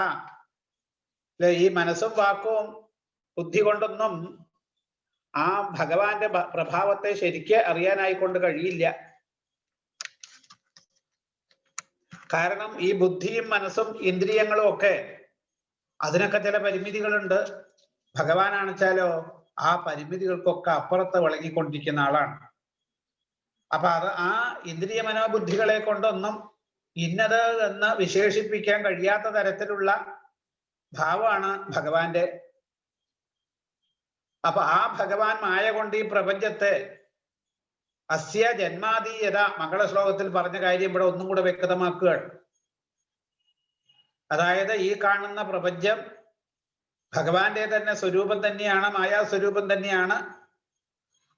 ഈ മനസ്സും വാക്കും ബുദ്ധി കൊണ്ടൊന്നും ആ ഭഗവാന്റെ പ്രഭാവത്തെ ശരിക്ക് അറിയാനായിക്കൊണ്ട് കഴിയില്ല. കാരണം ഈ ബുദ്ധിയും മനസ്സും ഇന്ദ്രിയങ്ങളും ഒക്കെ അതിനൊക്കെ ചില പരിമിതികളുണ്ട്. ഭഗവാനാണെച്ചാലോ ആ പരിമിതികൾക്കൊക്കെ അപ്പുറത്ത് വിളങ്ങിക്കൊണ്ടിരിക്കുന്ന ആളാണ്. അപ്പൊ അത് ആ ഇന്ദ്രിയ മനോബുദ്ധികളെ കൊണ്ടൊന്നും ഇന്നത് എന്ന് വിശേഷിപ്പിക്കാൻ കഴിയാത്ത തരത്തിലുള്ള ഭാവമാണ് ഭഗവാന്റെ. അപ്പൊ ആ ഭഗവാൻ മായ കൊണ്ട് ഈ പ്രപഞ്ചത്തെ അസ്യ ജന്മാദീയത മംഗളശ്ലോകത്തിൽ പറഞ്ഞ കാര്യം ഇവിടെ ഒന്നും കൂടെ വ്യക്തമാക്കുകയാണ്. അതായത് ഈ കാണുന്ന പ്രപഞ്ചം ഭഗവാന്റെ തന്നെ സ്വരൂപം തന്നെയാണ്, മായാസ്വരൂപം തന്നെയാണ്.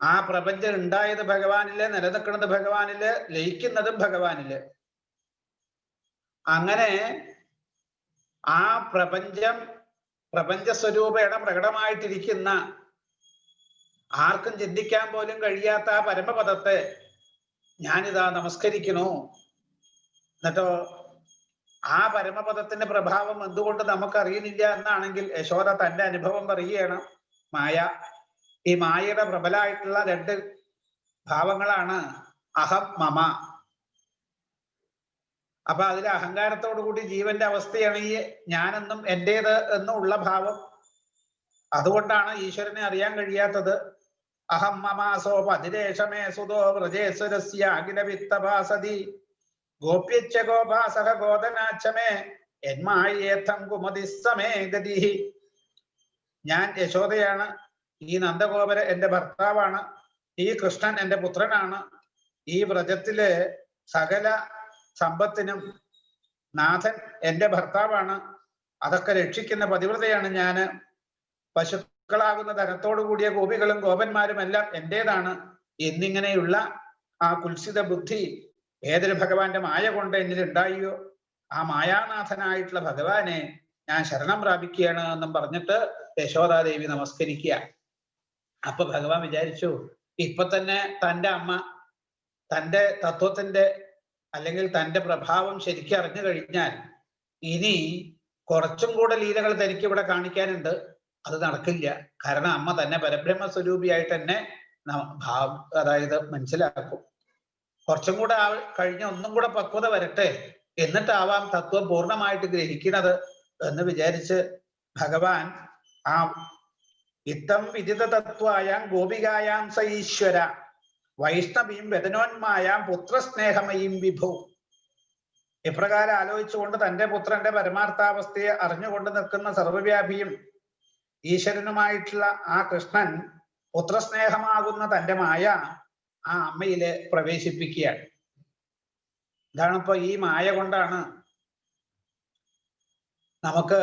ആ പ്രപഞ്ചം ഉണ്ടായത് ഭഗവാനില്, നിലനിൽക്കുന്നത് ഭഗവാനില്, ലയിക്കുന്നതും ഭഗവാനില്. അങ്ങനെ ആ പ്രപഞ്ച സ്വരൂപേണ പ്രകടമായിട്ടിരിക്കുന്ന ആർക്കും ചിന്തിക്കാൻ പോലും കഴിയാത്ത ആ പരമപദത്തെ ഞാനിതാ നമസ്കരിക്കുന്നു. എന്നിട്ടോ ആ പരമപദത്തിന്റെ പ്രഭാവം എന്തുകൊണ്ട് നമുക്കറിയുന്നില്ല എന്നാണെങ്കിൽ യശോദ തന്റെ അനുഭവം പറയുകയാണ്. മായ, ഈ മായയുടെ പ്രബലമായിട്ടുള്ള രണ്ട് ഭാവങ്ങളാണ് അഹം, മമ. അപ്പൊ അതിലെ അഹങ്കാരത്തോടു കൂടി ജീവന്റെ അവസ്ഥയാണ് ഈ ഞാനെന്നും എന്റേത് എന്നും ഉള്ള ഭാവം. അതുകൊണ്ടാണ് ഈശ്വരനെ അറിയാൻ കഴിയാത്തത്. അഹം മമാസോപ അതിരേഷമേ സുതോ വ്രജേശ്വരസ്യ അഖില വിത്തഭാസതി ഗോപ്യച്ച ഗോപാസഹ ഗോദനാച്ചമേ എന്മായേത്തം കുമതിസ്സമേ ഗതി. ഞാൻ യശോദയാണ്, ഈ നന്ദഗോപര എന്റെ ഭർത്താവാണ്, ഈ കൃഷ്ണൻ എന്റെ പുത്രനാണ്, ഈ വ്രജത്തിലെ സകല സമ്പത്തിനും നാഥൻ എന്റെ ഭർത്താവാണ്, അതൊക്കെ രക്ഷിക്കുന്ന പതിവ്രതയാണ് ഞാന്. പശുക്കളാകുന്ന ധനത്തോടു കൂടിയ ഗോപികളും ഗോപന്മാരും എല്ലാം എന്റേതാണ് എന്നിങ്ങനെയുള്ള ആ കുൽസിത ബുദ്ധി ഏതൊരു ഭഗവാന്റെ മായ കൊണ്ട് എന്നിൽ ഉണ്ടായോ ആ മായാനാഥനായിട്ടുള്ള ഭഗവാനെ ഞാൻ ശരണം പ്രാപിക്കുകയാണ് എന്നും പറഞ്ഞിട്ട് യശോദാദേവി നമസ്കരിക്കുക. അപ്പൊ ഭഗവാൻ വിചാരിച്ചു, ഇപ്പൊ തന്നെ തൻ്റെ അമ്മ തൻ്റെ തത്വത്തിന്റെ അല്ലെങ്കിൽ തൻ്റെ പ്രഭാവം ശരിക്കും അറിഞ്ഞു കഴിഞ്ഞാൽ ഇനി കുറച്ചും കൂടെ ലീലകൾ തനിക്ക് ഇവിടെ കാണിക്കാനുണ്ട്. അത് നടക്കില്ല. കാരണം അമ്മ തന്നെ പരബ്രഹ്മ സ്വരൂപിയായിട്ട് തന്നെ അതായത് മനസ്സിലാക്കും. കുറച്ചും കൂടെ കഴിഞ്ഞ ഒന്നും കൂടെ പക്വത വരട്ടെ, എന്നിട്ടാവാം തത്വം പൂർണ്ണമായിട്ട് ഗ്രഹിക്കുന്നത് എന്ന് വിചാരിച്ച് ഭഗവാൻ ആ ഇത്തം വിദിത തത്വായാം ഗോപികായാം സ ഈശ്വര വൈഷ്ണവീം വേദനോന്മായാം പുത്രസ്നേഹമയീം വിഭു. ഇപ്രകാരം ആലോചിച്ചുകൊണ്ട് തൻ്റെ പുത്രന്റെ പരമാർത്ഥാവസ്ഥയെ അറിഞ്ഞുകൊണ്ട് നിൽക്കുന്ന സർവവ്യാപിയും ഈശ്വരനുമായിട്ടുള്ള ആ കൃഷ്ണൻ പുത്രസ്നേഹമാകുന്ന തൻ്റെ മായ ആ അമ്മയില് പ്രവേശിപ്പിക്കുകയാണ്. ഇതാണിപ്പോ ഈ മായ കൊണ്ടാണ് നമുക്ക്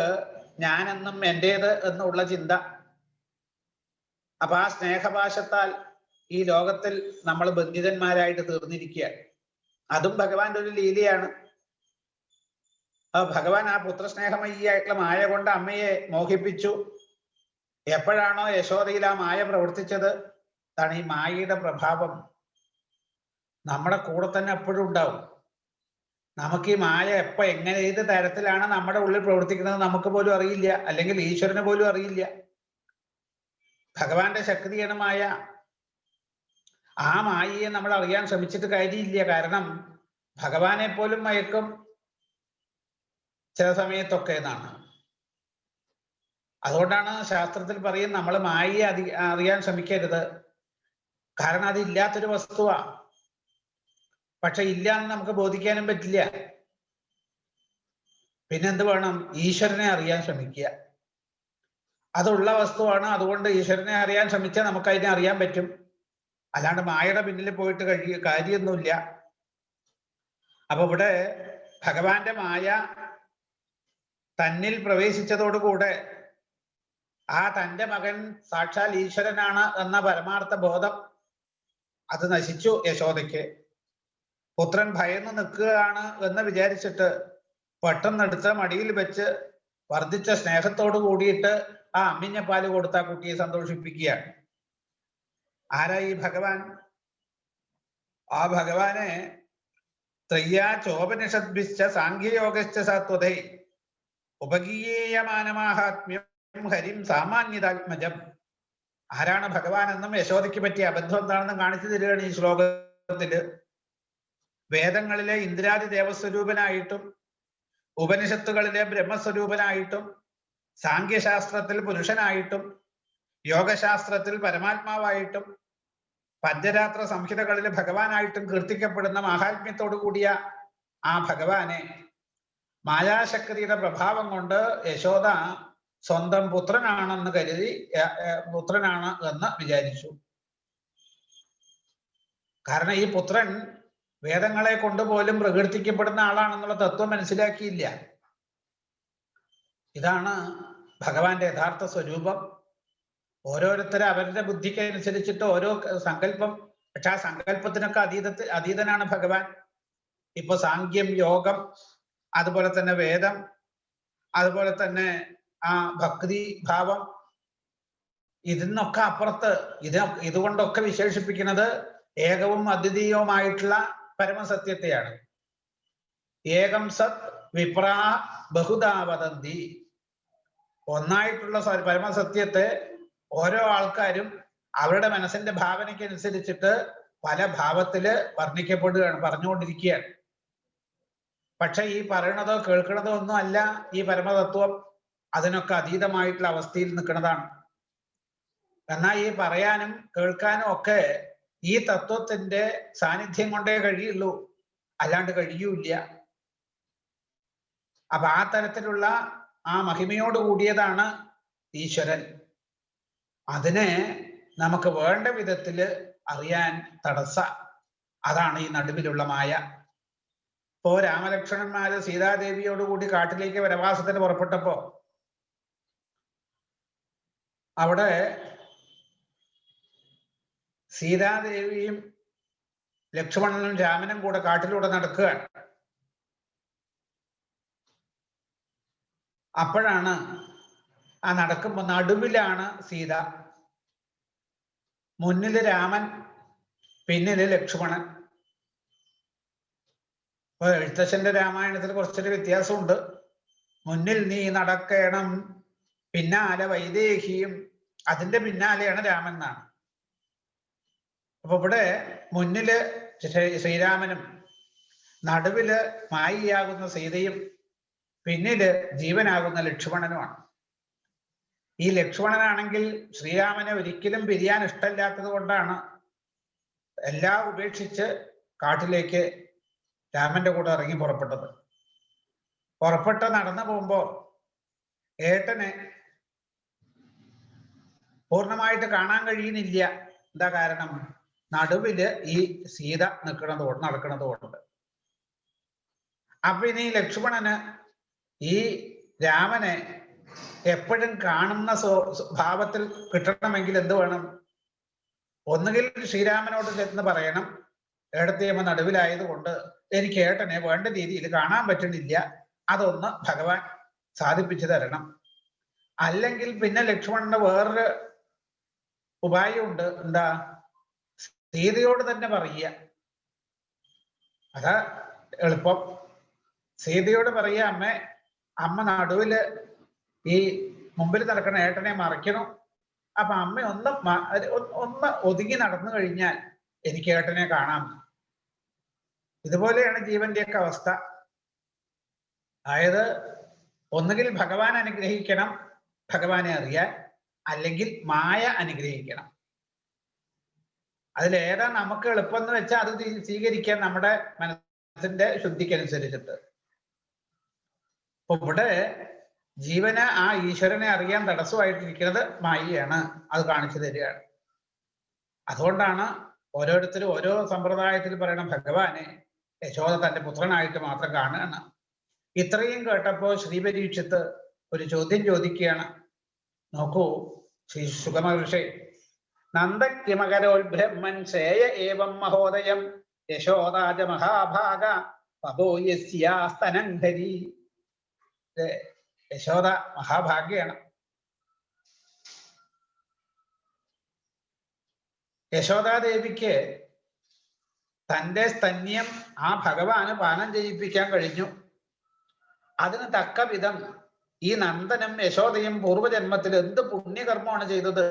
ഞാനെന്നും എൻ്റേത് എന്നുള്ള ചിന്ത. അപ്പൊ ആ സ്നേഹപാശത്താൽ ഈ ലോകത്തിൽ നമ്മൾ ബന്ധിതന്മാരായിട്ട് തീർന്നിരിക്കുകയാണ്. അതും ഭഗവാന്റെ ഒരു ലീലയാണ്. ഭഗവാൻ ആ പുത്രസ്നേഹമയ്യായിട്ടുള്ള മായ കൊണ്ട് അമ്മയെ മോഹിപ്പിച്ചു. എപ്പോഴാണോ യശോദയിൽ ആ മായ പ്രവർത്തിച്ചത്, അതാണ് ഈ മായയുടെ പ്രഭാവം നമ്മുടെ കൂടെ തന്നെ എപ്പോഴും ഉണ്ടാവും. നമുക്ക് ഈ മായ എപ്പോ എങ്ങനെ ഏത് തരത്തിലാണ് നമ്മുടെ ഉള്ളിൽ പ്രവർത്തിക്കുന്നത് നമുക്ക് പോലും അറിയില്ല, അല്ലെങ്കിൽ ഈശ്വരന് പോലും അറിയില്ല. ഭഗവാന്റെ ശക്തിയാണ് മായ. ആ മായയെ നമ്മൾ അറിയാൻ ശ്രമിച്ചിട്ട് കാര്യമില്ല. കാരണം ഭഗവാനെ പോലും മയക്കും ചില സമയത്തൊക്കെ എന്നാണ്. അതുകൊണ്ടാണ് ശാസ്ത്രത്തിൽ പറയും നമ്മൾ മായയെ അറിയാൻ ശ്രമിക്കരുത്. കാരണം അത് ഇല്ലാത്തൊരു വസ്തുവാ. പക്ഷെ ഇല്ല എന്ന് നമുക്ക് ബോധിക്കാനും പറ്റില്ല. പിന്നെന്ത് വേണം? ഈശ്വരനെ അറിയാൻ ശ്രമിക്കുക. അതുള്ള വസ്തുവാണ്. അതുകൊണ്ട് ഈശ്വരനെ അറിയാൻ ശ്രമിച്ചാൽ നമുക്ക് അതിനെ അറിയാൻ പറ്റും. അല്ലാണ്ട് മായയുടെ പിന്നിൽ പോയിട്ട് കാര്യമൊന്നുമില്ല. അപ്പൊ ഇവിടെ ഭഗവാന്റെ മായ തന്നിൽ പ്രവേശിച്ചതോടുകൂടെ ആ തൻ്റെ മകൻ സാക്ഷാൽ ഈശ്വരനാണ് എന്ന പരമാർത്ഥ ബോധം അത് നശിച്ചു യശോദയ്ക്ക്. പുത്രൻ ഭയന്ന് നിൽക്കുകയാണ് എന്ന് വിചാരിച്ചിട്ട് പെട്ടെന്നെടുത്ത് മടിയിൽ വെച്ച് വർദ്ധിച്ച സ്നേഹത്തോട് കൂടിയിട്ട് ആ അമ്മിഞ്ഞ പാല് കൊടുത്ത കുട്ടിയെ സന്തോഷിപ്പിക്കുകയാണ്. ആരാ ഈ ഭഗവാൻ? ആ ഭഗവാനെ ത്രയ്യാ ചോപനിഷദ്ഭിശ്ച സാഖ്യയോഗശ്ച സത്വതൈ ഉപഗീയമാനമാഹാത്മ്യം ഹരിം സാമാന്യതാത്മജം. ആരാണ് ഭഗവാൻ എന്നും യശോദയ്ക്ക് പറ്റിയ അബദ്ധം എന്താണെന്നും കാണിച്ചു തരികയാണ് ഈ ശ്ലോകത്തില്. വേദങ്ങളിലെ ഇന്ദ്രാദി ദേവസ്വരൂപനായിട്ടും ഉപനിഷത്തുകളിലെ ബ്രഹ്മസ്വരൂപനായിട്ടും സാഖ്യശാസ്ത്രത്തിൽ പുരുഷനായിട്ടും യോഗശാസ്ത്രത്തിൽ പരമാത്മാവായിട്ടും പഞ്ചരാത്ര സംഹിതകളിലെ ഭഗവാനായിട്ടും കീർത്തിക്കപ്പെടുന്ന മാഹാത്മ്യത്തോടു കൂടിയ ആ ഭഗവാനെ മായാശക്തിയുടെ പ്രഭാവം കൊണ്ട് യശോദ സ്വന്തം പുത്രനാണെന്ന് കരുതി പുത്രനാണ് എന്ന് വിചാരിച്ചു. കാരണം ഈ പുത്രൻ വേദങ്ങളെ കൊണ്ടുപോലും പ്രകീർത്തിക്കപ്പെടുന്ന ആളാണെന്നുള്ള തത്വം മനസ്സിലാക്കിയില്ല. ഇതാണ് ഭഗവാന്റെ യഥാർത്ഥ സ്വരൂപം. ഓരോരുത്തരും അവരുടെ ബുദ്ധിക്ക് അനുസരിച്ചിട്ട് ഓരോ സങ്കല്പം. പക്ഷെ ആ സങ്കല്പത്തിനൊക്കെ അതീതനാണ് ഭഗവാൻ. ഇപ്പൊ സാഖ്യം, യോഗം, അതുപോലെ തന്നെ വേദം, അതുപോലെ തന്നെ ആ ഭക്തി ഭാവം, ഇതിനൊക്കെ അപ്പുറത്ത് ഇതുകൊണ്ടൊക്കെ വിശേഷിപ്പിക്കുന്നത് ഏകവും അദ്വിതീയവുമായിട്ടുള്ള പരമസത്യത്തെയാണ്. ഏകം സത് വിപ്രാ ബഹുധാ വദന്തി. ഒന്നായിട്ടുള്ള പരമസത്യത്തെ ഓരോ ആൾക്കാരും അവരുടെ മനസ്സിന്റെ ഭാവനയ്ക്ക് അനുസരിച്ചിട്ട് പല ഭാവത്തില് വർണ്ണിക്കപ്പെടുകയാണ്, പറഞ്ഞുകൊണ്ടിരിക്കുകയാണ്. പക്ഷെ ഈ പറയണതോ കേൾക്കണതോ ഒന്നും അല്ല ഈ പരമതത്വം. അതിനൊക്കെ അതീതമായിട്ടുള്ള അവസ്ഥയിൽ നിൽക്കുന്നതാണ്. എന്നാൽ ഈ പറയാനും കേൾക്കാനും ഒക്കെ ഈ തത്വത്തിന്റെ സാന്നിധ്യം കൊണ്ടേ കഴിയുള്ളൂ, അല്ലാണ്ട് കഴിയൂല. അപ്പൊ ആ തരത്തിലുള്ള ആ മഹിമയോട് കൂടിയതാണ് ഈശ്വരൻ. അതിനെ നമുക്ക് വേണ്ട വിധത്തില് അറിയാൻ അതാണ് ഈ നടുവിലുള്ള മായ. ഇപ്പോ രാമലക്ഷ്മണന്മാര് സീതാദേവിയോടുകൂടി കാട്ടിലേക്ക് വനവാസത്തിന് പുറപ്പെട്ടപ്പോ അവിടെ സീതാദേവിയും ലക്ഷ്മണനും രാമനും കൂടെ കാട്ടിലൂടെ നടക്കുകയാണ്. അപ്പോഴാണ് ആ നടക്കുമ്പോൾ നടുവിലാണ് സീത, മുന്നില് രാമൻ, പിന്നില് ലക്ഷ്മണൻ. ഇപ്പൊ എഴുത്തച്ഛന്റെ രാമായണത്തിൽ കുറച്ചൊരു വ്യത്യാസമുണ്ട്. മുന്നിൽ നീ നടക്കണം, പിന്നാലെ വൈദേഹിയും, അതിന്റെ പിന്നാലെയാണ് രാമൻ എന്നാണ്. അപ്പൊ ഇവിടെ മുന്നില് ശ്രീരാമനും, നടുവില് മായിയാകുന്ന സീതയും, പിന്നില് ജീവനാകുന്ന ലക്ഷ്മണനുമാണ്. ഈ ലക്ഷ്മണനാണെങ്കിൽ ശ്രീരാമനെ ഒരിക്കലും പിരിയാൻ ഇഷ്ടമില്ലാത്തത് കൊണ്ടാണ് എല്ലാം ഉപേക്ഷിച്ച് കാട്ടിലേക്ക് രാമന്റെ കൂടെ ഇറങ്ങി പുറപ്പെട്ടത്. പുറപ്പെട്ട് നടന്നു പോകുമ്പോ ഏട്ടനെ പൂർണ്ണമായിട്ട് കാണാൻ കഴിയുന്നില്ല. എന്താ കാരണം? നടുവില് ഈ സീത നടക്കുന്നത് കൊണ്ട്. അപ്പൊ ഇനി ലക്ഷ്മണന് ഈ രാമനെ എപ്പോഴും കാണുന്ന ഭാവത്തിൽ കിട്ടണമെങ്കിൽ എന്ത് വേണം? ഒന്നുകിൽ ശ്രീരാമനോട് ചെന്ന് പറയണം, ഏടത്തിയമ്മ നടുവിലായതുകൊണ്ട് എനിക്ക് ഏട്ടനെ വേണ്ട രീതിയിൽ കാണാൻ പറ്റുന്നില്ല, അതൊന്ന് ഭഗവാൻ സാധിപ്പിച്ചു തരണം. അല്ലെങ്കിൽ പിന്നെ ലക്ഷ്മണന് വേറൊരു ഉപായമുണ്ട്. എന്താ? സീതയോട് തന്നെ പറയുക. അതാ എളുപ്പം. സീതയോട് പറയുക, അമ്മ നടുവില് ഈ മുമ്പിൽ നടക്കുന്ന ഏട്ടനെ മറയ്ക്കണം. അപ്പൊ അമ്മ ഒന്ന് ഒതുങ്ങി നടന്നു കഴിഞ്ഞാൽ എനിക്ക് ഏട്ടനെ കാണാം. ഇതുപോലെയാണ് ജീവന്റെയൊക്കെ അവസ്ഥ. അതായത് ഒന്നുകിൽ ഭഗവാൻ അനുഗ്രഹിക്കണം, ഭഗവാനെ അറിയാൻ, അല്ലെങ്കിൽ മായ അനുഗ്രഹിക്കണം. അതിലേതാ നമുക്ക് എളുപ്പം എന്ന് വെച്ചാൽ അത് സ്വീകരിക്കാൻ നമ്മുടെ മനസ്സിന്റെ ശുദ്ധിക്കനുസരിച്ചിട്ട്. അപ്പൊ ഇവിടെ ജീവന് ആ ഈശ്വരനെ അറിയാൻ തടസ്സമായിട്ടിരിക്കുന്നത് മായയാണ്. അത് കാണിച്ചു തരികയാണ്. അതുകൊണ്ടാണ് ഓരോരുത്തരും ഓരോ സമ്പ്രദായത്തിൽ പറയണം ഭഗവാനെ യശോദ തന്റെ പുത്രനായിട്ട് മാത്രം കാണുകയാണ്. ഇത്രയും കേട്ടപ്പോ ശ്രീപരീക്ഷത്ത് ഒരു ചോദ്യം ചോദിക്കുകയാണ്. നോക്കൂ ശ്രീ ശുകമഹർഷി, നന്ദക്കിമകരോൽബ്രഹ്മൻ സേയ ഏവം മഹോദയം യശോദാജ മഹാഭാഗ പബോയസ്യാസ്തനംഹരി. യശോദ മഹാഭാഗ്യാണ്. യശോദാദേവിക്ക് തൻ്റെ സ്തന്യം ആ ഭഗവാന് പാനം ചെയ്യിപ്പിക്കാൻ കഴിഞ്ഞു. അതിന് തക്ക വിധം ഈ നന്ദനും യശോദയും പൂർവജന്മത്തിൽ എന്ത് പുണ്യകർമ്മമാണ് ചെയ്തത്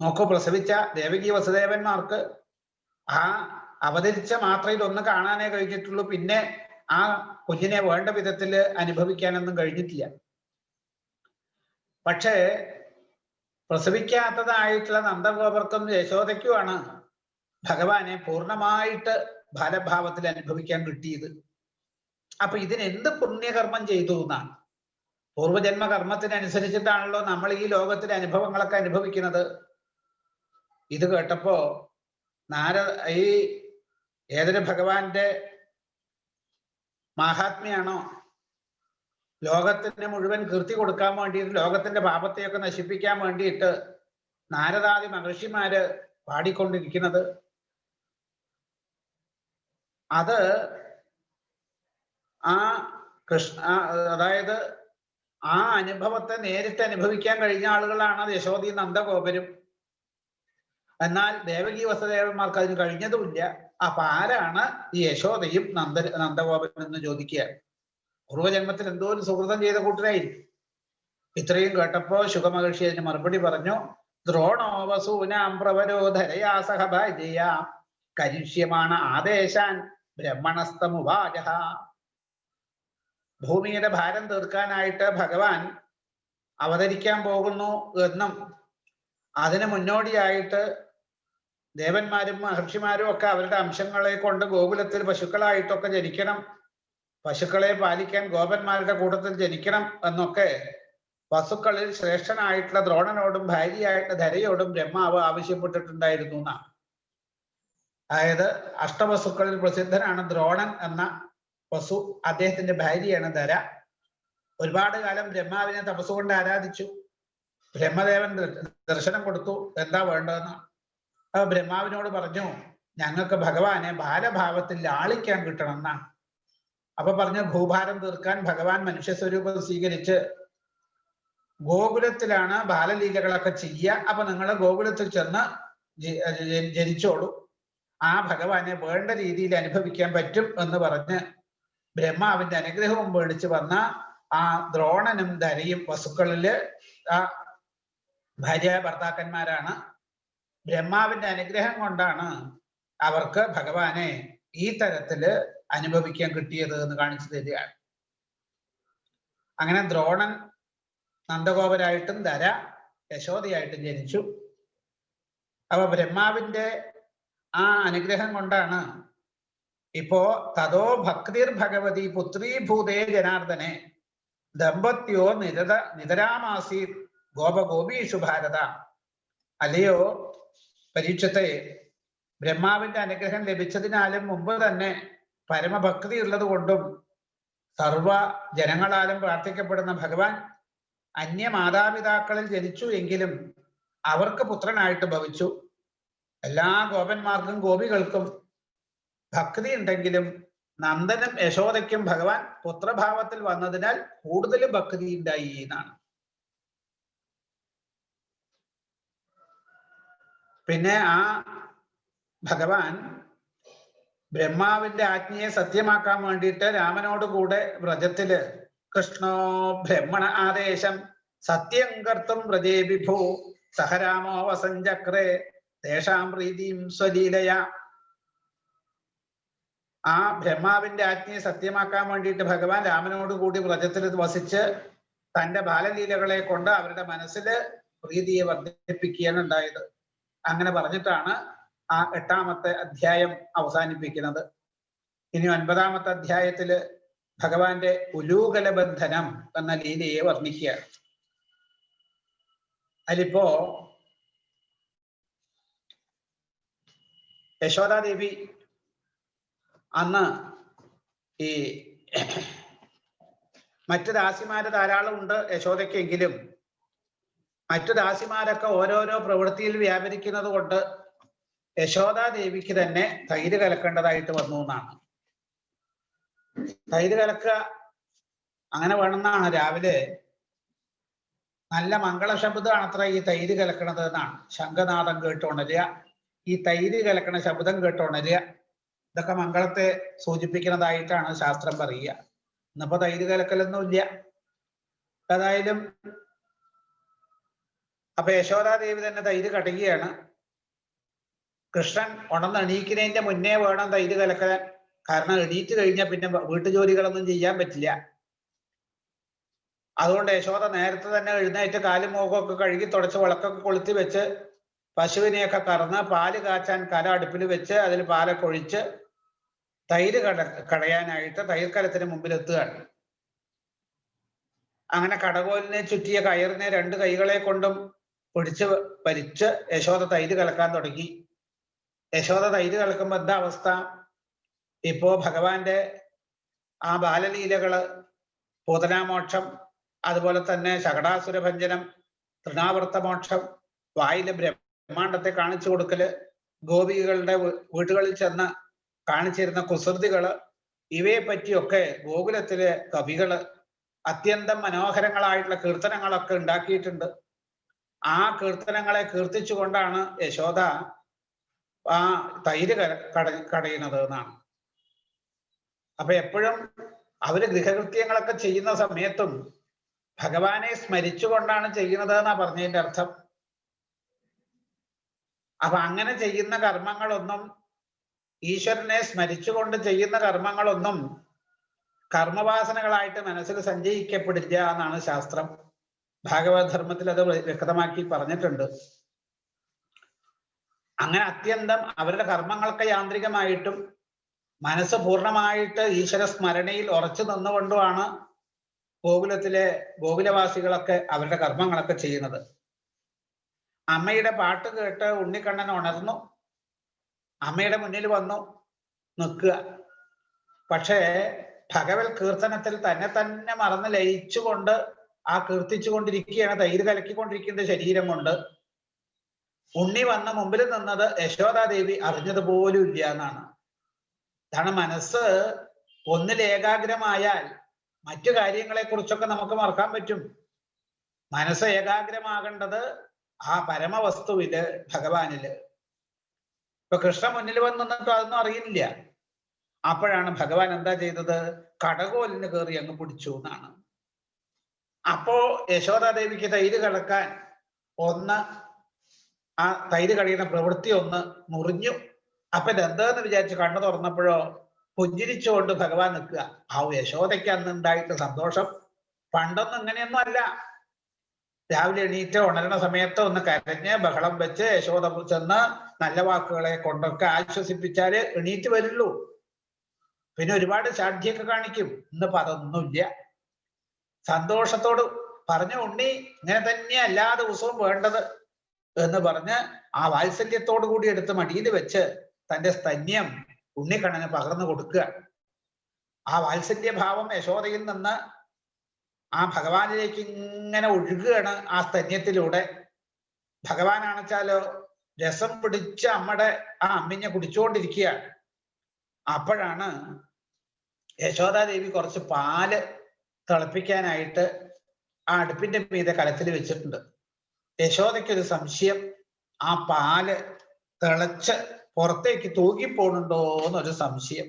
നോക്കൂ. പ്രസവിച്ച ദേവകി വസുദേവന്മാർക്ക് ആ അവതരിച്ച മാത്രയിൽ ഒന്ന് കാണാനേ കഴിഞ്ഞിട്ടുള്ളൂ. പിന്നെ ആ കുഞ്ഞിനെ വേണ്ട വിധത്തിൽ അനുഭവിക്കാനൊന്നും കഴിഞ്ഞിട്ടില്ല. പക്ഷേ പ്രസവിക്കാത്തതായിട്ടുള്ള നന്ദഗോപർക്കും യശോദയ്ക്കുമാണ് ഭഗവാനെ പൂർണ്ണമായിട്ട് ബാലഭാവത്തിൽ അനുഭവിക്കാൻ കിട്ടിയത്. അപ്പൊ ഇതിനെന്ത് പുണ്യകർമ്മം ചെയ്തു എന്നാണ്. പൂർവജന്മ കർമ്മത്തിനനുസരിച്ചിട്ടാണല്ലോ നമ്മൾ ഈ ലോകത്തിലെ അനുഭവങ്ങളൊക്കെ അനുഭവിക്കുന്നത്. ഇത് കേട്ടപ്പോ ഈ ഏതൊരു ഭഗവാന്റെ മാഹാത്മ്യാണോ ലോകത്തിന് മുഴുവൻ കീർത്തി കൊടുക്കാൻ വേണ്ടിയിട്ട്, ലോകത്തിന്റെ പാപത്തെയൊക്കെ നശിപ്പിക്കാൻ വേണ്ടിയിട്ട് നാരദാദി മഹർഷിമാര് പാടിക്കൊണ്ടിരിക്കുന്നത്. അത് ആ അതായത് ആ അനുഭവത്തെ നേരിട്ട് അനുഭവിക്കാൻ കഴിഞ്ഞ ആളുകളാണ് യശോദി നന്ദഗോപരും. എന്നാൽ ദേവകി വസുദേവന്മാർക്ക് അതിന് കഴിഞ്ഞതുമില്ല. അപ്പൊ ആരാണ് ഈ യശോദയും നന്ദഗോപനും എന്ന് ചോദിക്കുക. പൂർവജന്മത്തിൽ എന്തോ ഒരു സുഹൃതം ചെയ്ത കൂട്ടരായിരിക്കും. ഇത്രയും കേട്ടപ്പോ ശുകമഹർഷി അതിന് മറുപടി പറഞ്ഞു. ദ്രോണോവസൂനാം പ്രവരോധരയാ സഹ ഭാര്യ കരിഷ്യമാണ് ആദേശാൻ ബ്രഹ്മണസ്തമുവാച. ഭൂമിയുടെ ഭാരം തീർക്കാനായിട്ട് ഭഗവാൻ അവതരിക്കാൻ പോകുന്നു എന്നും അതിന് മുന്നോടിയായിട്ട് ദേവന്മാരും മഹർഷിമാരും ഒക്കെ അവരുടെ അംശങ്ങളെ കൊണ്ട് ഗോകുലത്തിൽ പശുക്കളായിട്ടൊക്കെ ജനിക്കണം, പശുക്കളെ പാലിക്കാൻ ഗോപന്മാരുടെ കൂട്ടത്തിൽ ജനിക്കണം എന്നൊക്കെ വസുക്കളിൽ ശ്രേഷ്ഠനായിട്ടുള്ള ദ്രോണനോടും ഭാര്യയായിട്ടുള്ള ധരയോടും ബ്രഹ്മാവ് ആവശ്യപ്പെട്ടിട്ടുണ്ടായിരുന്നു എന്നാണ്. അതായത് അഷ്ടവസുക്കളിൽ പ്രസിദ്ധനാണ് ദ്രോണൻ എന്ന വസു. അദ്ദേഹത്തിന്റെ ഭാര്യയാണ് ധര. ഒരുപാട് കാലം ബ്രഹ്മാവിനെ തപസ്സുകൊണ്ട് ആരാധിച്ചു. ബ്രഹ്മദേവൻ ദർശനം കൊടുത്തു, എന്താ വേണ്ടതെന്ന്. ബ്രഹ്മാവിനോട് പറഞ്ഞു, ഞങ്ങൾക്ക് ഭഗവാനെ ബാലഭാവത്തിൽ ലാളിക്കാൻ കിട്ടണം എന്നാണ്. അപ്പൊ പറഞ്ഞ ഭൂഭാരം തീർക്കാൻ ഭഗവാൻ മനുഷ്യ സ്വരൂപം സ്വീകരിച്ച് ഗോകുലത്തിലാണ് ബാലലീലകളൊക്കെ ചെയ്യുക. അപ്പൊ നിങ്ങൾ ഗോകുലത്തിൽ ചെന്ന് ജനിച്ചോളൂ, ആ ഭഗവാനെ വേണ്ട രീതിയിൽ അനുഭവിക്കാൻ പറ്റും എന്ന് പറഞ്ഞ് ബ്രഹ്മാവിന്റെ അനുഗ്രഹവും മേടിച്ച് വന്ന ആ ദ്രോണനും ധരയും വസുക്കളില് ആ ഭാര്യ ഭർത്താക്കന്മാരാണ്. ബ്രഹ്മാവിന്റെ അനുഗ്രഹം കൊണ്ടാണ് അവർക്ക് ഭഗവാനെ ഈ തരത്തില് അനുഭവിക്കാൻ കിട്ടിയത് എന്ന് കാണിച്ചു തരികയാണ്. അങ്ങനെ ദ്രോണൻ നന്ദഗോപരായിട്ടും ധര യശോദയായിട്ടും ജനിച്ചു. അപ്പൊ ബ്രഹ്മാവിന്റെ ആ അനുഗ്രഹം കൊണ്ടാണ് ഇപ്പോ തതോ ഭക്തിർ ഭഗവതി പുത്രീഭൂതേ ജനാർദ്ദനെ ദമ്പത്യോ നിതരാമാസി ഗോപഗോപീഷു ഭാരത. അല്ലയോ പരീക്ഷത്തെ, ബ്രഹ്മാവിന്റെ അനുഗ്രഹം ലഭിച്ചതിനാലും മുമ്പ് തന്നെ പരമഭക്തി ഉള്ളത് കൊണ്ടും സർവ ജനങ്ങളാലും പ്രാർത്ഥിക്കപ്പെടുന്ന ഭഗവാൻ അന്യ മാതാപിതാക്കളിൽ ജനിച്ചു എങ്കിലും അവർക്ക് പുത്രനായിട്ട് ഭവിച്ചു. എല്ലാ ഗോപന്മാർക്കും ഗോപികൾക്കും ഭക്തി ഉണ്ടെങ്കിലും നന്ദനും യശോദയ്ക്കും ഭഗവാൻ പുത്രഭാവത്തിൽ വന്നതിനാൽ കൂടുതൽ ഭക്തി ഉണ്ടായി എന്നാണ്. പിന്നെ ആ ഭഗവാൻ ബ്രഹ്മാവിന്റെ ആജ്ഞയെ സത്യമാക്കാൻ വേണ്ടിയിട്ട് രാമനോട് കൂടെ വ്രജത്തില് കൃഷ്ണോ ബ്രഹ്മണ ആദേശം സത്യം കർത്തും വ്രജേ വിഭൂ സഹരാമോ വസഞ്ചക്രേ തേഷാം പ്രീതിയും സ്വലീലയ. ആ ബ്രഹ്മാവിന്റെ ആജ്ഞയെ സത്യമാക്കാൻ വേണ്ടിയിട്ട് ഭഗവാൻ രാമനോട് കൂടി വ്രജത്തിൽ വസിച്ച് തന്റെ ബാലലീലകളെ കൊണ്ട് അവരുടെ മനസ്സില് പ്രീതിയെ വർദ്ധിപ്പിക്കുകയാണ് ഉണ്ടായത്. അങ്ങനെ പറഞ്ഞിട്ടാണ് ആ 8ാമത്തെ അധ്യായം അവസാനിപ്പിക്കുന്നത്. ഇനി 9ാമത്തെ അധ്യായത്തില് ഭഗവാന്റെ ഉലൂകല ബന്ധനം എന്ന ലീലയെ വർണ്ണിക്കുകയാണ്. അതിലിപ്പോ യശോദാദേവി അന്ന് ഈ മറ്റു ദാസിമാര് ധാരാളം ഉണ്ട് യശോദയ്ക്കെങ്കിലും മറ്റു ദാസിമാരൊക്കെ ഓരോരോ പ്രവൃത്തിയിൽ വ്യാപരിക്കുന്നത് കൊണ്ട് യശോദാദേവിക്ക് തന്നെ തൈര് കലക്കേണ്ടതായിട്ട് വന്നു എന്നാണ്. തൈര് കലക്കുക അങ്ങനെ വേണമെന്നാണ്. രാവിലെ നല്ല മംഗളശബ്ദമാണ് അത്ര ഈ തൈര് കലക്കണത് എന്നാണ്. ശംഖനാദം കേട്ടുണരുക, ഈ തൈര് കലക്കണ ശബ്ദം കേട്ടുണരുക, ഇതൊക്കെ മംഗളത്തെ സൂചിപ്പിക്കുന്നതായിട്ടാണ് ശാസ്ത്രം പറയുക. ഇന്നിപ്പോ തൈര് കലക്കലൊന്നും ഇല്ല. ഏതായാലും അപ്പൊ യശോദാദേവി തന്നെ തൈര് കടയുകയാണ്. കൃഷ്ണൻ ഉണർന്നെണീക്കുന്നതിന്റെ മുന്നേ വേണം തൈര് കലക്കാൻ. കാരണം എണീറ്റ് കഴിഞ്ഞാൽ പിന്നെ വീട്ടുജോലികളൊന്നും ചെയ്യാൻ പറ്റില്ല. അതുകൊണ്ട് യശോദ നേരത്തെ തന്നെ എഴുന്നേറ്റ് കാലും മുഖമൊക്കെ കഴുകി തുടച്ച് വിളക്കൊക്കെ കൊളുത്തി വെച്ച് പശുവിനെയൊക്കെ കറന്ന് പാല് കാച്ചാൻ കല അടുപ്പിൽ വെച്ച് അതിൽ പാലൊക്കെ ഒഴിച്ച് തൈര് കടയാനായിട്ട് തൈർക്കലത്തിന് മുമ്പിൽ എത്തുകയാണ്. അങ്ങനെ കടകോലിനെ ചുറ്റിയ കയറിനെ 2 കൈകളെ കൊണ്ടും പിടിച്ച് വലിച്ച് യശോദ തൈര് കലക്കാൻ തുടങ്ങി. യശോദ തൈര് കലക്കുമ്പോ എന്താ അവസ്ഥ? ഇപ്പോ ഭഗവാന്റെ ആ ബാലലീലകള്, പൂതനാമോക്ഷം, അതുപോലെ തന്നെ ശകടാസുരഭഞ്ജനം, തൃണാവർത്തമോക്ഷം, വായിലെ ബ്രഹ്മാണ്ടത്തെ കാണിച്ചു കൊടുക്കല്, ഗോപികളുടെ വീട്ടുകളിൽ ചെന്ന് കാണിച്ചിരുന്ന കുസൃതികള്, ഇവയെ പറ്റിയൊക്കെ ഗോകുലത്തിലെ കവികള് അത്യന്തം മനോഹരങ്ങളായിട്ടുള്ള കീർത്തനങ്ങളൊക്കെ ഉണ്ടാക്കിയിട്ടുണ്ട്. ആ കീർത്തനങ്ങളെ കീർത്തിച്ചുകൊണ്ടാണ് യശോദ ആ തൈര് കടയുന്നത് എന്നാണ്. അപ്പൊ എപ്പോഴും അവര് ഗൃഹകൃത്യങ്ങളൊക്കെ ചെയ്യുന്ന സമയത്തും ഭഗവാനെ സ്മരിച്ചുകൊണ്ടാണ് ചെയ്യുന്നത് എന്നാ പറഞ്ഞതിന്റെ അർത്ഥം. അപ്പൊ അങ്ങനെ ചെയ്യുന്ന കർമ്മങ്ങളൊന്നും, ഈശ്വരനെ സ്മരിച്ചുകൊണ്ട് ചെയ്യുന്ന കർമ്മങ്ങളൊന്നും കർമ്മവാസനകളായിട്ട് മനസ്സിൽ സഞ്ചയിക്കപ്പെടില്ല എന്നാണ് ശാസ്ത്രം. ഭാഗവതധർമ്മത്തിൽ അത് വ്യക്തമാക്കി പറഞ്ഞിട്ടുണ്ട്. അങ്ങനെ അത്യന്തം അവരുടെ കർമ്മങ്ങളൊക്കെ യാന്ത്രികമായിട്ടും മനസ്സ് പൂർണ്ണമായിട്ട് ഈശ്വര സ്മരണയിൽ ഉറച്ചു നിന്നുകൊണ്ടുമാണ് ഗോകുലത്തിലെ ഗോകുലവാസികളൊക്കെ അവരുടെ കർമ്മങ്ങളൊക്കെ ചെയ്യുന്നത്. അമ്മയുടെ പാട്ട് കേട്ട് ഉണ്ണിക്കണ്ണൻ ഉണർന്നു, അമ്മയുടെ മുന്നിൽ വന്നു നിൽക്കുക. പക്ഷേ ഭഗവത് കീർത്തനത്തിൽ തന്നെ മറന്ന് ലയിച്ചുകൊണ്ട് ആ കീർത്തിച്ചു കൊണ്ടിരിക്കുകയാണ്, തൈര് കലക്കിക്കൊണ്ടിരിക്കുന്ന ശരീരം കൊണ്ട്. ഉണ്ണി വന്ന മുമ്പിൽ നിന്നത് യശോദാദേവി അറിഞ്ഞതുപോലും ഇല്ല എന്നാണ്. കാരണം മനസ്സ് ഒന്നിൽ ഏകാഗ്രമായാൽ മറ്റു കാര്യങ്ങളെ കുറിച്ചൊക്കെ നമുക്ക് മറക്കാൻ പറ്റും. മനസ്സ് ഏകാഗ്രമാകേണ്ടത് ആ പരമവസ്തുവില്, ഭഗവാനില്. ഇപ്പൊ കൃഷ്ണൻ മുന്നിൽ വന്ന് നിന്നിട്ട് അതൊന്നും അറിയില്ല. അപ്പോഴാണ് ഭഗവാൻ എന്താ ചെയ്തത്? കടകോലിന് കയറി അങ്ങ് പിടിച്ചു എന്നാണ്. അപ്പോ യശോദാദേവിക്ക് തൈര് കളക്കാൻ ആ തൈര് കഴിയുന്ന പ്രവൃത്തി ഒന്ന് മുറിഞ്ഞു. അപ്പൊ ഇതെന്താന്ന് വിചാരിച്ച് കണ്ണു തുറന്നപ്പോഴോ പുഞ്ചിരിച്ചുകൊണ്ട് ഭഗവാൻ നിൽക്കുക. ആ യശോദയ്ക്ക് അന്ന് ഉണ്ടായിട്ട് സന്തോഷം പണ്ടൊന്നും ഇങ്ങനെയൊന്നും അല്ല. രാവിലെ എണീറ്റ് ഉണരുന്ന സമയത്ത് ഒന്ന് കരഞ്ഞ് ബഹളം വെച്ച് യശോദ ചെന്ന് നല്ല വാക്കുകളെ കൊണ്ടൊക്കെ ആശ്വസിപ്പിച്ചാല് എണീറ്റ് വരുള്ളൂ. പിന്നെ ഒരുപാട് ശാഠ്യൊക്കെ കാണിക്കും. ഇന്നിപ്പോ അതൊന്നുമില്ല. സന്തോഷത്തോട് പറഞ്ഞ ഉണ്ണി ഇങ്ങനെ തന്നെയാ എല്ലാ ദിവസവും വേണ്ടത് എന്ന് പറഞ്ഞ് ആ വാത്സല്യത്തോടു കൂടി എടുത്ത് മടിയിൽ വെച്ച് തന്റെ സ്തന്യം ഉണ്ണിക്കണ്ണന് പകർന്നു കൊടുക്കുക. ആ വാത്സല്യഭാവം യശോദയിൽ നിന്ന് ആ ഭഗവാനിലേക്ക് ഇങ്ങനെ ഒഴുകുകയാണ് ആ സ്തന്യത്തിലൂടെ. ഭഗവാനാണെച്ചാലോ രസം പിടിച്ച് അമ്മയുടെ ആ അമ്മിഞ്ഞ കുടിച്ചുകൊണ്ടിരിക്കുകയാണ്. അപ്പോഴാണ് യശോദാദേവി കുറച്ച് പാല് തിളപ്പിക്കാനായിട്ട് ആ അടുപ്പിന്റെ മീതെ കലത്തിൽ വെച്ചിട്ടുണ്ട്. യശോദയ്ക്കൊരു സംശയം, ആ പാല് തിളച്ച് പുറത്തേക്ക് തൂകിപ്പോണുണ്ടോ എന്നൊരു സംശയം.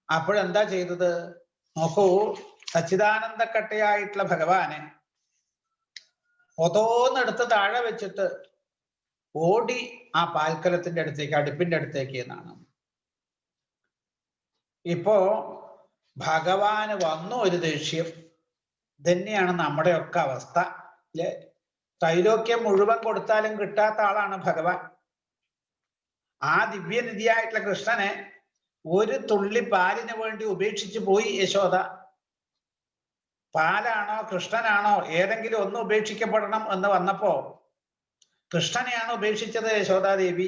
അപ്പോഴെന്താ ചെയ്തത്? നോക്കൂ, സച്ചിദാനന്ദക്കട്ടയായിട്ടുള്ള ഭഗവാനെ ഒതോന്നെടുത്ത് താഴെ വെച്ചിട്ട് ഓടി ആ പാൽക്കലത്തിന്റെ അടുത്തേക്ക്, അടുപ്പിന്റെ അടുത്തേക്ക് എന്നാണ്. ഇപ്പോ ഭഗവാന് വന്നു ഒരു ദേഷ്യം. തന്നെയാണ് നമ്മുടെയൊക്കെ അവസ്ഥ അല്ലെ? ത്രൈലോക്യം മുഴുവൻ കൊടുത്താലും കിട്ടാത്ത ആളാണ് ഭഗവാൻ. ആ ദിവ്യനിധിയായിട്ടുള്ള കൃഷ്ണനെ ഒരു തുള്ളി പാലിന് വേണ്ടി ഉപേക്ഷിച്ചു പോയി യശോദ. പാലാണോ കൃഷ്ണനാണോ ഏതെങ്കിലും ഒന്ന് ഉപേക്ഷിക്കപ്പെടണം എന്ന് വന്നപ്പോ കൃഷ്ണനെയാണ് ഉപേക്ഷിച്ചത് യശോദാദേവി.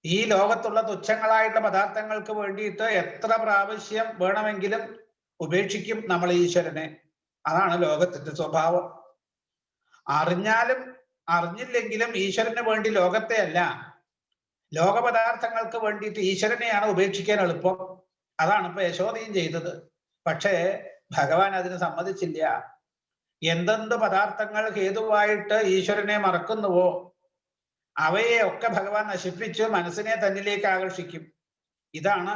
ഈ ലോകത്തുള്ള തുച്ഛങ്ങളായിട്ടുള്ള പദാർത്ഥങ്ങൾക്ക് വേണ്ടിയിട്ട് എത്ര പ്രാവശ്യം വേണമെങ്കിലും ഉപേക്ഷിക്കും നമ്മൾ ഈശ്വരനെ. അതാണ് ലോകത്തിന്റെ സ്വഭാവം. അറിഞ്ഞാലും അറിഞ്ഞില്ലെങ്കിലും ഈശ്വരന് വേണ്ടി ലോകത്തെ അല്ല, ലോകപദാർത്ഥങ്ങൾക്ക് വേണ്ടിയിട്ട് ഈശ്വരനെയാണ് ഉപേക്ഷിക്കാൻ എളുപ്പം. അതാണ് ഇപ്പൊ യശോദയും ചെയ്തത്. പക്ഷേ ഭഗവാൻ അതിന് സമ്മതിച്ചില്ല. എന്തെന്ത് പദാർത്ഥങ്ങൾ ഹേതുവായിട്ട് ഈശ്വരനെ മറക്കുന്നുവോ അവയെ ഒക്കെ ഭഗവാൻ നശിപ്പിച്ച് മനസ്സിനെ തന്നിലേക്ക് ആകർഷിക്കും. ഇതാണ്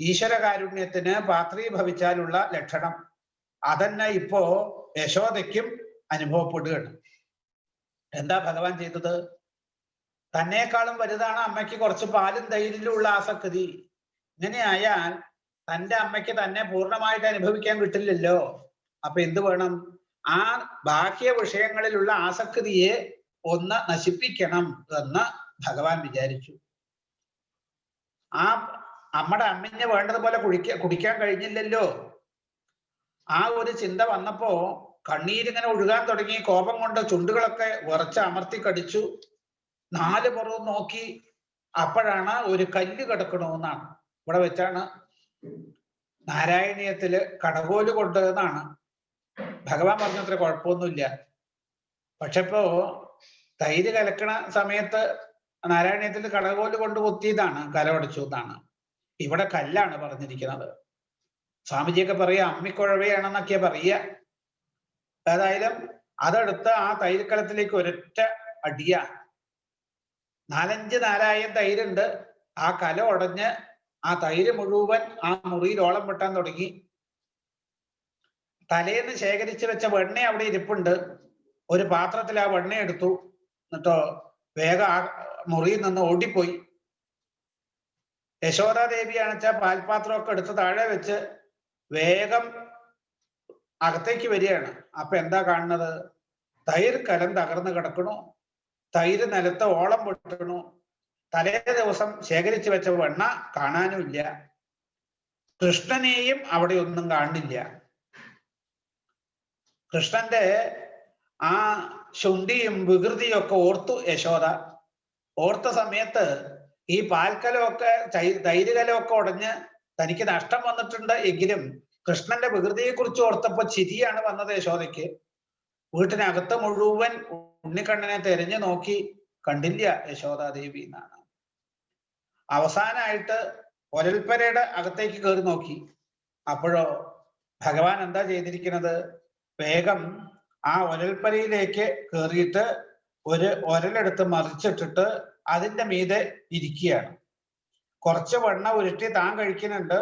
ഈശ്വരകാരുണ്യത്തിന് പാത്രീഭവിച്ചാലുള്ള ലക്ഷണം. അതന്നെ ഇപ്പോ യശോദയ്ക്കും അനുഭവപ്പെടുകയാണ്. എന്താ ഭഗവാൻ ചെയ്തത്? തന്നേക്കാളും വലുതാണ് അമ്മയ്ക്ക് കുറച്ച് പാലും തൈരിലുള്ള ആസക്തി. ഇങ്ങനെയായാൽ തൻ്റെ അമ്മയ്ക്ക് തന്നെ പൂർണ്ണമായിട്ട് അനുഭവിക്കാൻ കിട്ടില്ലല്ലോ. അപ്പൊ എന്ത് വേണം? ആ ബാഹ്യ വിഷയങ്ങളിലുള്ള ആസക്തിയെ ഒന്ന് നശിപ്പിക്കണം എന്ന് ഭഗവാൻ വിചാരിച്ചു. ആ അമ്മയുടെ അമ്മിഞ്ഞ് വേണ്ടതുപോലെ കുടിക്കാൻ കഴിഞ്ഞില്ലല്ലോ. ആ ഒരു ചിന്ത വന്നപ്പോ കണ്ണീരിങ്ങനെ ഒഴുകാൻ തുടങ്ങി. കോപം കൊണ്ട് ചുണ്ടുകളൊക്കെ വിറച്ച് അമർത്തി കടിച്ചു. നാല് പുറവും നോക്കി. അപ്പോഴാണ് ഒരു കല്ല് കിടക്കണമെന്നാണ്. ഇവിടെ വെച്ചാണ് നാരായണീയത്തില് കടകോല് കൊണ്ടുവന്നാണ്. ഭഗവാൻ പറഞ്ഞത്ര കുഴപ്പമൊന്നുമില്ല. പക്ഷെ ഇപ്പോ തൈര് കലക്കണ സമയത്ത് നാരായണീയത്തിൽ കടകോല് കൊണ്ട് കുത്തിയതാണ്, കലവടച്ചു എന്നാണ്. ഇവിടെ കല്ലാണ് പറഞ്ഞിരിക്കുന്നത്. സ്വാമിജിയൊക്കെ പറയുക അമ്മിക്കുഴവയാണെന്നൊക്കെയാ പറയുക. ഏതായാലും അതെടുത്ത് ആ തൈര്ക്കലത്തിലേക്ക് ഒരൊറ്റ അടിയ. 4-5 നാരായം തൈരുണ്ട്. ആ കല ഉടഞ്ഞ് ആ തൈര് മുഴുവൻ ആ മുറിയിൽ ഓളം വെട്ടാൻ തുടങ്ങി. തലേന്ന് ശേഖരിച്ചു വെച്ച വെണ്ണ അവിടെ ഇരിപ്പുണ്ട്. ഒരു പാത്രത്തിൽ ആ വെണ്ണ എടുത്തു. എന്നിട്ടോ വേഗം ആ മുറിയിൽ നിന്ന് ഓടിപ്പോയി. യശോദാദേവിയാണെച്ചാൽ പാൽപാത്രമൊക്കെ എടുത്ത് താഴെ വെച്ച് വേഗം അകത്തേക്ക് വരികയാണ്. അപ്പൊ എന്താ കാണുന്നത്? തൈര് കലം തകർന്ന് കിടക്കണു. തൈര് നിലത്ത് ഓളം പൊട്ടണു. തലേ ദിവസം ശേഖരിച്ചു വെച്ച വെണ്ണ കാണാനുമില്ല. കൃഷ്ണനെയും അവിടെ ഒന്നും കാണില്ല. കൃഷ്ണന്റെ ആ ശുണ്ഠിയും വികൃതിയും ഒക്കെ ഓർത്തു യശോദ. ഓർത്ത സമയത്ത് ഈ പാൽക്കലമൊക്കെ തൈര് കലമൊക്കെ ഉടഞ്ഞ് തനിക്ക് നഷ്ടം വന്നിട്ടുണ്ട് എങ്കിലും കൃഷ്ണന്റെ വികൃതിയെ കുറിച്ച് ഓർത്തപ്പോ ചിരിയാണ് വന്നത് യശോദയ്ക്ക്. വീട്ടിനകത്ത് മുഴുവൻ ഉണ്ണിക്കണ്ണനെ തെരഞ്ഞു നോക്കി, കണ്ടില്ല യശോദാദേവി എന്നാണ്. അവസാനമായിട്ട് ഒരൽപ്പരയുടെ അകത്തേക്ക് കയറി നോക്കി. അപ്പോഴോ ഭഗവാൻ എന്താ ചെയ്തിരിക്കുന്നത്? വേഗം ആ ഒരൽപ്പരയിലേക്ക് കയറിയിട്ട് ഒരു ഒരലെടുത്ത് മറിച്ചിട്ടിട്ട് അതിന്റെ മീതെ ഇരിക്കുകയാണ്. കുറച്ച് വെണ്ണ ഉരുട്ടി താൻ കഴിക്കുന്നുണ്ട്,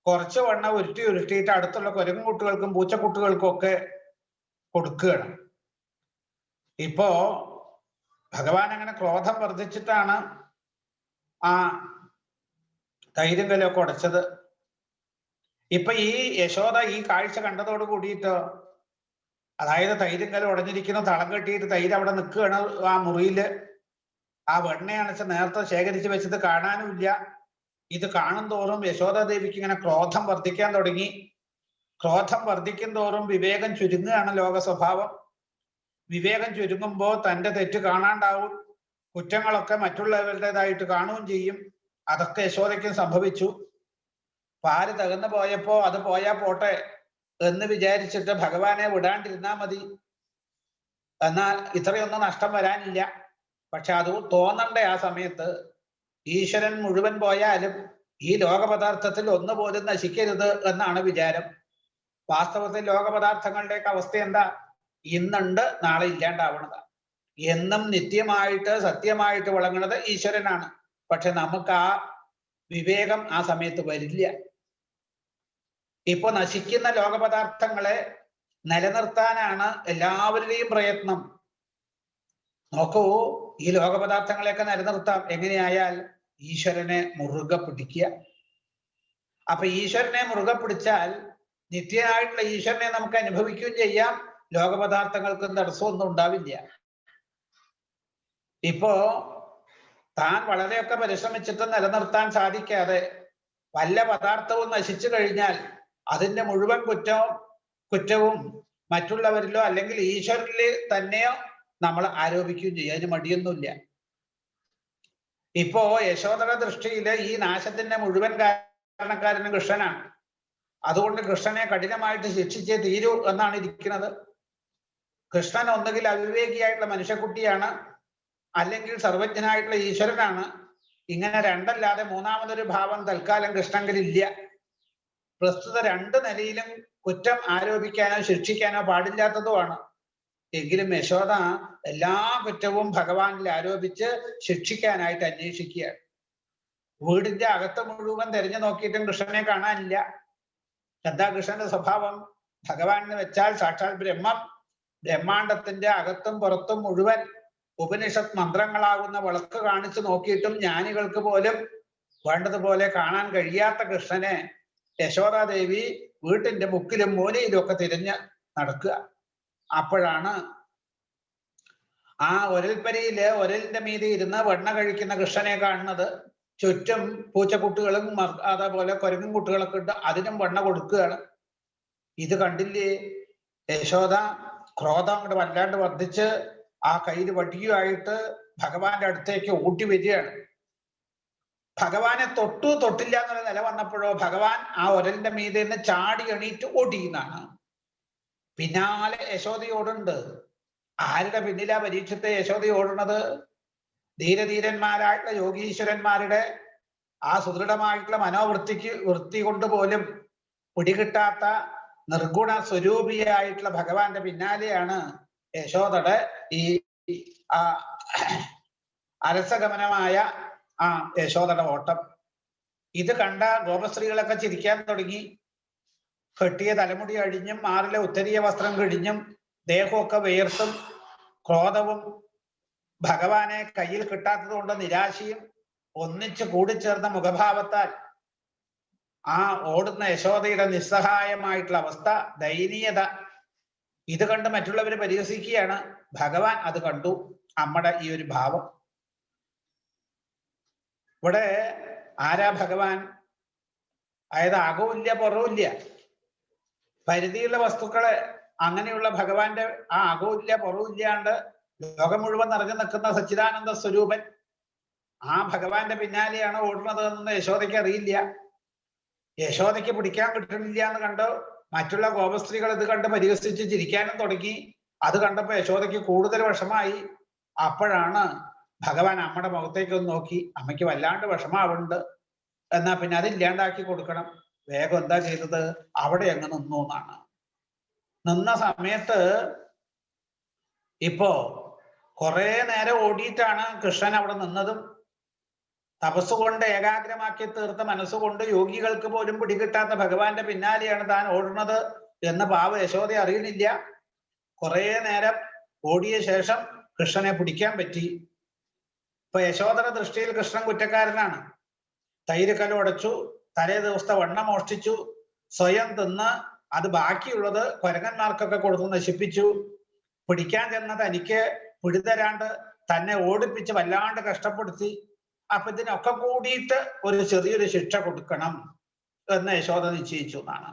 കുറച്ച് വെണ്ണ ഉരുട്ടിയിട്ട് അടുത്തുള്ള കുരങ്ങുകുട്ടികൾക്കും പൂച്ചക്കുട്ടികൾക്കും ഒക്കെ കൊടുക്കുകയാണ്. ഇപ്പോ ഭഗവാൻ അങ്ങനെ ക്രോധം വർദ്ധിച്ചിട്ടാണ് ആ തൈരും കലൊക്കെ ഉടച്ചത്. ഇപ്പൊ ഈ യശോദ ഈ കാഴ്ച കണ്ടതോട് കൂടിയിട്ട്, അതായത് തൈരും കല ഉടഞ്ഞിരിക്കുന്ന തളം കെട്ടിയിട്ട് തൈര് അവിടെ നിൽക്കുകയാണ് ആ മുറിയില്. ആ വെണ്ണയാണെന്ന് നേരത്തെ ശേഖരിച്ച് വെച്ചത് കാണാനുമില്ല. ഇത് കാണും തോറും യശോദാദേവിക്ക് ഇങ്ങനെ ക്രോധം വർദ്ധിക്കാൻ തുടങ്ങി. ക്രോധം വർദ്ധിക്കും തോറും വിവേകം ചുരുങ്ങുകയാണ് ലോക സ്വഭാവം. വിവേകം ചുരുങ്ങുമ്പോൾ തൻ്റെ തെറ്റ് കാണാണ്ടാവും, കുറ്റങ്ങളൊക്കെ മറ്റുള്ളവരുടേതായിട്ട് കാണുകയും ചെയ്യും. അതൊക്കെ യശോദയ്ക്കും സംഭവിച്ചു. പാല് തകർന്നു പോയപ്പോ അത് പോയാ പോട്ടെ എന്ന് വിചാരിച്ചിട്ട് ഭഗവാനെ വിടാണ്ടിരുന്നാ മതി, എന്നാൽ ഇത്രയൊന്നും നഷ്ടം വരാനില്ല. പക്ഷെ അത് തോന്നണ്ടേ ആ സമയത്ത്. ഈശ്വരൻ മുഴുവൻ പോയാലും ഈ ലോകപദാർത്ഥത്തിൽ ഒന്നുപോലും നശിക്കരുത് എന്നാണ് വിചാരം. വാസ്തവത്തിൽ ലോകപദാർത്ഥങ്ങളുടെയൊക്കെ അവസ്ഥ എന്താ? ഇന്നുണ്ട്, നാളെ ഇല്ലാണ്ടാവണതാണ്. എന്നും നിത്യമായിട്ട് സത്യമായിട്ട് വിളങ്ങുന്നത് ഈശ്വരനാണ്. പക്ഷെ നമുക്ക് ആ വിവേകം ആ സമയത്ത് വരില്ല. ഇപ്പൊ നശിക്കുന്ന ലോകപദാർത്ഥങ്ങളെ നിലനിർത്താനാണ് എല്ലാവരുടെയും പ്രയത്നം. നോക്കൂ, ഈ ലോകപദാർത്ഥങ്ങളെയൊക്കെ നിലനിർത്താം എങ്ങനെയായാൽ ഈശ്വരനെ മുറുകെ പിടിക്കുക. അപ്പൊ ഈശ്വരനെ മുറുകെ പിടിച്ചാൽ നിത്യനായിട്ടുള്ള ഈശ്വരനെ നമുക്ക് അനുഭവിക്കുകയും ചെയ്യാം, ലോകപദാർത്ഥങ്ങൾക്കും തടസ്സമൊന്നും ഉണ്ടാവില്ല. ഇപ്പോ താൻ വളരെയൊക്കെ പരിശ്രമിച്ചിട്ട് നിലനിർത്താൻ സാധിക്കാതെ വല്ല പദാർത്ഥവും നശിച്ചു കഴിഞ്ഞാൽ അതിന്റെ മുഴുവൻ കുറ്റവും മറ്റുള്ളവരിലോ അല്ലെങ്കിൽ ഈശ്വരനിൽ തന്നെയോ നമ്മൾ ആരോപിക്കുകയും ചെയ്യും. അതിന് മടിയൊന്നുമില്ല. ഇപ്പോ യശോദര ദൃഷ്ടിയില് ഈ നാശത്തിന്റെ മുഴുവൻ കാരണക്കാരനും കൃഷ്ണനാണ്. അതുകൊണ്ട് കൃഷ്ണനെ കഠിനമായിട്ട് ശിക്ഷിച്ചേ തീരൂ എന്നാണ് ഇരിക്കുന്നത്. കൃഷ്ണൻ ഒന്നുകിൽ അവിവേകിയായിട്ടുള്ള മനുഷ്യക്കുട്ടിയാണ്, അല്ലെങ്കിൽ സർവജ്ഞനായിട്ടുള്ള ഈശ്വരനാണ്. ഇങ്ങനെ രണ്ടല്ലാതെ മൂന്നാമതൊരു ഭാവം തൽക്കാലം കൃഷ്ണങ്കിലില്ല. പ്രസ്തുത രണ്ട് നിലയിലും കുറ്റം ആരോപിക്കാനോ ശിക്ഷിക്കാനോ പാടില്ലാത്തതുമാണ്. എങ്കിലും യശോദ എല്ലാ കുറ്റവും ഭഗവാനിൽ ആരോപിച്ച് ശിക്ഷിക്കാനായിട്ട് അന്വേഷിക്കുകയാണ്. വീടിന്റെ അകത്ത് മുഴുവൻ തെരഞ്ഞു നോക്കിയിട്ടും കൃഷ്ണനെ കാണാനില്ല. എന്താ കൃഷ്ണന്റെ സ്വഭാവം? ഭഗവാൻ എന്ന് വെച്ചാൽ സാക്ഷാൽ ബ്രഹ്മം. ബ്രഹ്മാണ്ടത്തിന്റെ അകത്തും പുറത്തും മുഴുവൻ ഉപനിഷത്ത് മന്ത്രങ്ങളാകുന്ന വിളക്ക് കാണിച്ചു നോക്കിയിട്ടും ജ്ഞാനികൾക്ക് പോലും വേണ്ടതുപോലെ കാണാൻ കഴിയാത്ത കൃഷ്ണനെ യശോദാദേവി വീട്ടിന്റെ മുക്കിലും മൂലയിലും ഒക്കെ തിരിഞ്ഞ് നടക്കുക. അപ്പോഴാണ് ആ ഒരൽപ്പരയില് ഒരലിന്റെ മീതെ ഇരുന്ന് വെണ്ണ കഴിക്കുന്ന കൃഷ്ണനെ കാണുന്നത്. ചുറ്റും പൂച്ചക്കുട്ടികളും അതേപോലെ കുരങ്ങും കുട്ടികളൊക്കെ ഉണ്ട്, അതിനും വെണ്ണ കൊടുക്കുകയാണ്. ഇത് കണ്ടില്ലേ യശോദ ക്രോധം അങ്ങോട്ട് വല്ലാണ്ട് വർദ്ധിച്ച് ആ കയ്യിൽ വടിയുമായിട്ട് ഭഗവാന്റെ അടുത്തേക്ക് ഓട്ടി വരികയാണ്. ഭഗവാനെ തൊട്ടില്ല എന്നുള്ള നില വന്നപ്പോഴോ ഭഗവാൻ ആ ഒരലിന്റെ മീതെ നിന്ന് ചാടി എണീറ്റ് ഓടിയെന്നാണ്. പിന്നാലെ യശോദയോടുണ്ട്. ആരുടെ പിന്നിലാ പരീക്ഷത്തെ യശോദ ഓടുന്നത്? ധീരധീരന്മാരായിട്ടുള്ള യോഗീശ്വരന്മാരുടെ ആ സുദൃഢമായിട്ടുള്ള വൃത്തി കൊണ്ട് പോലും പിടികിട്ടാത്ത നിർഗുണ സ്വരൂപിയായിട്ടുള്ള ഭഗവാന്റെ പിന്നാലെയാണ് യശോദയുടെ ഈ അരസഗമനമായ ആ യശോദയുടെ ഓട്ടം. ഇത് കണ്ട ഗോപസ്ത്രീകളൊക്കെ ചിരിക്കാൻ തുടങ്ങി. കെട്ടിയ തലമുടി അഴിഞ്ഞും മാറിലെ ഉത്തരീയ വസ്ത്രം കിഴിഞ്ഞും ദേഹമൊക്കെ വിയർത്തും ക്രോധവും ഭഗവാനെ കയ്യിൽ കിട്ടാത്തത് കൊണ്ട് നിരാശയും ഒന്നിച്ച് കൂടിച്ചേർന്ന മുഖഭാവത്താൽ ആ ഓടുന്ന യശോദയുടെ നിസ്സഹായമായിട്ടുള്ള അവസ്ഥ, ദയനീയത, ഇത് കണ്ട് മറ്റുള്ളവര് പരിഹസിക്കുകയാണ്. ഭഗവാൻ അത് കണ്ടു, നമ്മുടെ ഈ ഒരു ഭാവം. ഇവിടെ ആരാ ഭഗവാൻ? അതായത് അകവുമില്ല പുറവുമില്ല, പരിധിയുള്ള വസ്തുക്കളെ അങ്ങനെയുള്ള ഭഗവാന്റെ ആ അകവുമില്ല പുറവില്ലാണ്ട് ലോകം മുഴുവൻ നിറഞ്ഞു നിൽക്കുന്ന സച്ചിദാനന്ദ സ്വരൂപൻ, ആ ഭഗവാന്റെ പിന്നാലെയാണ് ഓടുന്നത് എന്ന് യശോദയ്ക്ക് അറിയില്ല. യശോദയ്ക്ക് പിടിക്കാൻ കിട്ടുന്നില്ല എന്ന് കണ്ടോ മറ്റുള്ള ഗോപസ്ത്രീകൾ ഇത് കണ്ട് പരിഹസിച്ച് ചിരിക്കാനും തുടങ്ങി. അത് കണ്ടപ്പോ യശോദയ്ക്ക് കൂടുതൽ വിഷമായി. അപ്പോഴാണ് ഭഗവാൻ അമ്മയുടെ മുഖത്തേക്ക് ഒന്ന് നോക്കി, അമ്മയ്ക്ക് വല്ലാണ്ട് വിഷമാവുന്നുണ്ട്, എന്നാ പിന്നെ അത് ഇല്ലാണ്ടാക്കി കൊടുക്കണം. വേഗം എന്താ ചെയ്തത്, അവിടെ അങ്ങ് നിന്നു എന്നാണ്. നിന്ന സമയത്ത് ഇപ്പോ കുറെ നേരം ഓടിയിട്ടാണ് കൃഷ്ണൻ അവിടെ നിന്നതും. തപസ്സുകൊണ്ട് ഏകാഗ്രമാക്കി തീർത്ത മനസ്സുകൊണ്ട് യോഗികൾക്ക് പോലും പിടികിട്ടാത്ത ഭഗവാന്റെ പിന്നാലെയാണ് താൻ ഓടുന്നത് എന്ന് പാവ യശോദ അറിയുന്നില്ല. കുറെ നേരം ഓടിയ ശേഷം കൃഷ്ണനെ പിടിക്കാൻ പറ്റി. ഇപ്പൊ യശോദയുടെ ദൃഷ്ടിയിൽ കൃഷ്ണൻ കുറ്റക്കാരനാണ്. തൈര് കല്ലുടച്ചു, തലേ ദിവസത്തെ വണ്ണം മോഷ്ടിച്ചു, സ്വയം തിന്ന് അത് ബാക്കിയുള്ളത് കുരങ്ങന്മാർക്കൊക്കെ കൊടുത്ത് നശിപ്പിച്ചു. പിടിക്കാൻ ചെന്ന തനിക്ക് പിടിതരാണ്ട് തന്നെ ഓടിപ്പിച്ച് വല്ലാണ്ട് കഷ്ടപ്പെടുത്തി. അപ്പൊ ഇതിനൊക്കെ കൂടിയിട്ട് ഒരു ചെറിയൊരു ശിക്ഷ കൊടുക്കണം എന്ന് യശോദ നിശ്ചയിച്ചു എന്നാണ്.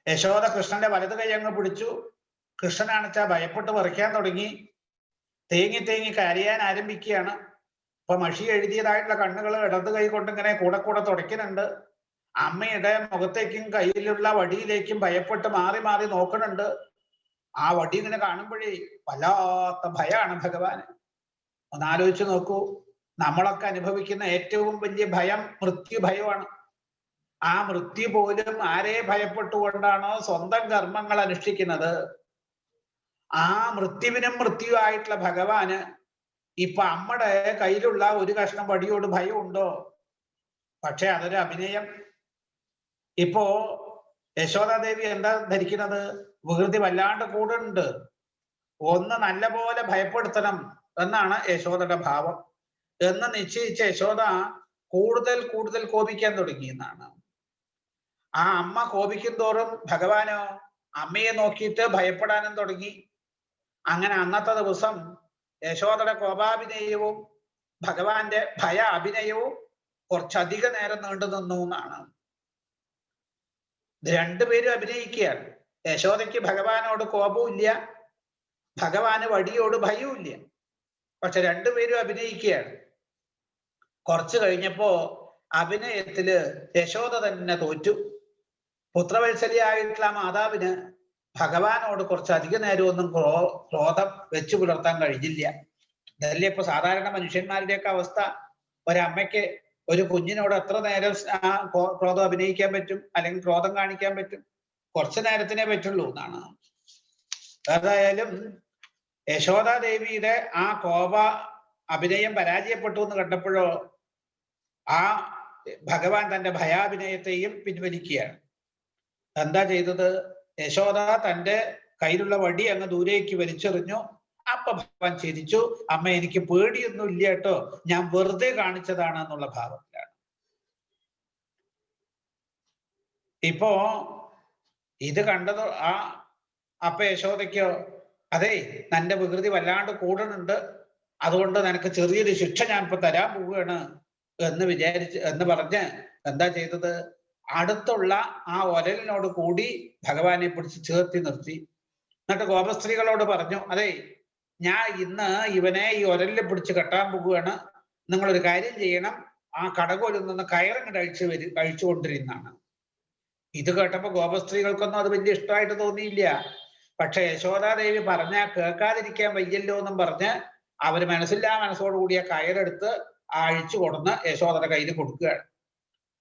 യശോദ കൃഷ്ണന്റെ വലത് കൈ അങ്ങ് പിടിച്ചു. കൃഷ്ണനാണെച്ചാ ഭയപ്പെട്ട് പറിക്കാൻ തുടങ്ങി. തേങ്ങി തേങ്ങി കരയാൻ ആരംഭിക്കുകയാണ്. ഇപ്പൊ മഷി എഴുതിയതായിട്ടുള്ള കണ്ണുകൾ ഇടത് കൈ കൊണ്ട് ഇങ്ങനെ കൂടെ കൂടെ തുടയ്ക്കുന്നുണ്ട്. അമ്മയുടെ മുഖത്തേക്കും കയ്യിലുള്ള വടിയിലേക്കും ഭയപ്പെട്ട് മാറി മാറി നോക്കുന്നുണ്ട്. ആ വടി ഇങ്ങനെ കാണുമ്പോഴേ വല്ലാത്ത ഭയാണ് ഭഗവാന്. ഒന്ന് ആലോചിച്ച് നോക്കൂ, നമ്മളൊക്കെ അനുഭവിക്കുന്ന ഏറ്റവും വലിയ ഭയം മൃത്യു ഭയമാണ്. ആ മൃത്യു പോലും ആരെ ഭയപ്പെട്ടുകൊണ്ടാണോ സ്വന്തം കർമ്മങ്ങൾ അനുഷ്ഠിക്കുന്നത്, ആ മൃത്യുവിനും മൃത്യുവായിട്ടുള്ള ഭഗവാന് ഇപ്പൊ അമ്മയുടെ കയ്യിലുള്ള ഒരു കഷ്ണം വടിയോട് ഭയമുണ്ടോ? പക്ഷെ അതൊരു അഭിനയം. ഇപ്പോ യശോദാദേവി എന്താ ധരിക്കുന്നത്, വികൃതി വല്ലാണ്ട് കൂടുന്നുണ്ട്, ഒന്ന് നല്ല പോലെ ഭയപ്പെടുത്തണം എന്നാണ് യശോദയുടെ ഭാവം എന്ന് നിശ്ചയിച്ച യശോദ കൂടുതൽ കൂടുതൽ കോപിക്കാൻ തുടങ്ങി എന്നാണ്. ആ അമ്മ കോപിക്കും തോറും ഭഗവാനോ അമ്മയെ നോക്കിയിട്ട് ഭയപ്പെടാനും തുടങ്ങി. അങ്ങനെ അന്നത്തെ ദിവസം യശോദയുടെ കോപാഭിനയവും ഭഗവാന്റെ ഭയ അഭിനയവും കുറച്ചധിക നേരം നീണ്ടു നിന്നു എന്നാണ്. ഇത് രണ്ടുപേരും അഭിനയിക്കുകയാണ്. യശോദയ്ക്ക് ഭഗവാനോട് കോപവും ഇല്ല, ഭഗവാന് വടിയോട് ഭയവും ഇല്ല. പക്ഷെ രണ്ടുപേരും അഭിനയിക്കുകയാണ്. കുറച്ചു കഴിഞ്ഞപ്പോ അഭിനയത്തില് യശോദ തന്നെ തോറ്റു. പുത്രവത്സലിയായിട്ടുള്ള മാതാവിന് ഭഗവാനോട് കുറച്ചധിക നേരം ഒന്നും ക്രോധം വെച്ചു പുലർത്താൻ കഴിഞ്ഞില്ല. ഇതല്ലേ ഇപ്പൊ സാധാരണ മനുഷ്യന്മാരുടെയൊക്കെ അവസ്ഥ. ഒരമ്മയ്ക്ക് ഒരു കുഞ്ഞിനോട് എത്ര നേരം ക്രോധം അഭിനയിക്കാൻ പറ്റും, അല്ലെങ്കിൽ ക്രോധം കാണിക്കാൻ പറ്റും? കുറച്ചു നേരത്തിനേ പറ്റുള്ളൂ എന്നാണ്. ഏതായാലും യശോദാദേവിയുടെ ആ കോപ അഭിനയം പരാജയപ്പെട്ടു എന്ന് കണ്ടപ്പോഴോ ആ ഭഗവാൻ തന്റെ ഭയാഭിനയത്തെയും പിൻവലിക്കുകയാണ്. എന്താ ചെയ്തത്, യശോദ തന്റെ കയ്യിലുള്ള വടി അങ്ങ് ദൂരേക്ക് വലിച്ചെറിഞ്ഞു. അപ്പൊ ഭഗവാൻ ചിരിച്ചു, അമ്മ എനിക്ക് പേടിയൊന്നും ഇല്ല കേട്ടോ, ഞാൻ വെറുതെ കാണിച്ചതാണ് എന്നുള്ള ഭാവത്തിലാണ്. ഇപ്പോ ഇത് കണ്ടത് അപ്പൊ യശോദയ്ക്കോ, അതെ തന്റെ വികൃതി വല്ലാണ്ട് കൂടുന്നുണ്ട്, അതുകൊണ്ട് നിനക്ക് ചെറിയൊരു ശിക്ഷ ഞാൻ ഇപ്പൊ തരാൻ പോവുകയാണ് എന്ന് പറഞ്ഞ് എന്താ ചെയ്തത്, അടുത്തുള്ള ആ ഒരലിനോട് കൂടി ഭഗവാനെ പിടിച്ച് ചേർത്തി നിർത്തി. എന്നിട്ട് ഗോപസ്ത്രീകളോട് പറഞ്ഞു, അതെ ഞാൻ ഇന്ന് ഇവനെ ഈ ഒരലിൽ പിടിച്ച് കെട്ടാൻ പോവുകയാണ്, നിങ്ങളൊരു കാര്യം ചെയ്യണം, ആ കടകോലിൽ നിന്ന് കയറിങ്ങോട്ട് കഴിച്ചുകൊണ്ടിരുന്നാണ്. ഇത് കേട്ടപ്പോ ഗോപസ്ത്രീകൾക്കൊന്നും അത് വലിയ ഇഷ്ടമായിട്ട് തോന്നിയില്ല. പക്ഷെ യശോദാദേവി പറഞ്ഞാൽ കേൾക്കാതിരിക്കാൻ വയ്യല്ലോ എന്നും പറഞ്ഞ് അവര് മനസ്സില്ലാ മനസ്സോടുകൂടിയ കയറെടുത്ത് അഴിച്ചു കൊടുന്ന് യശോദയുടെ കയ്യിൽ കൊടുക്കുകയാണ്.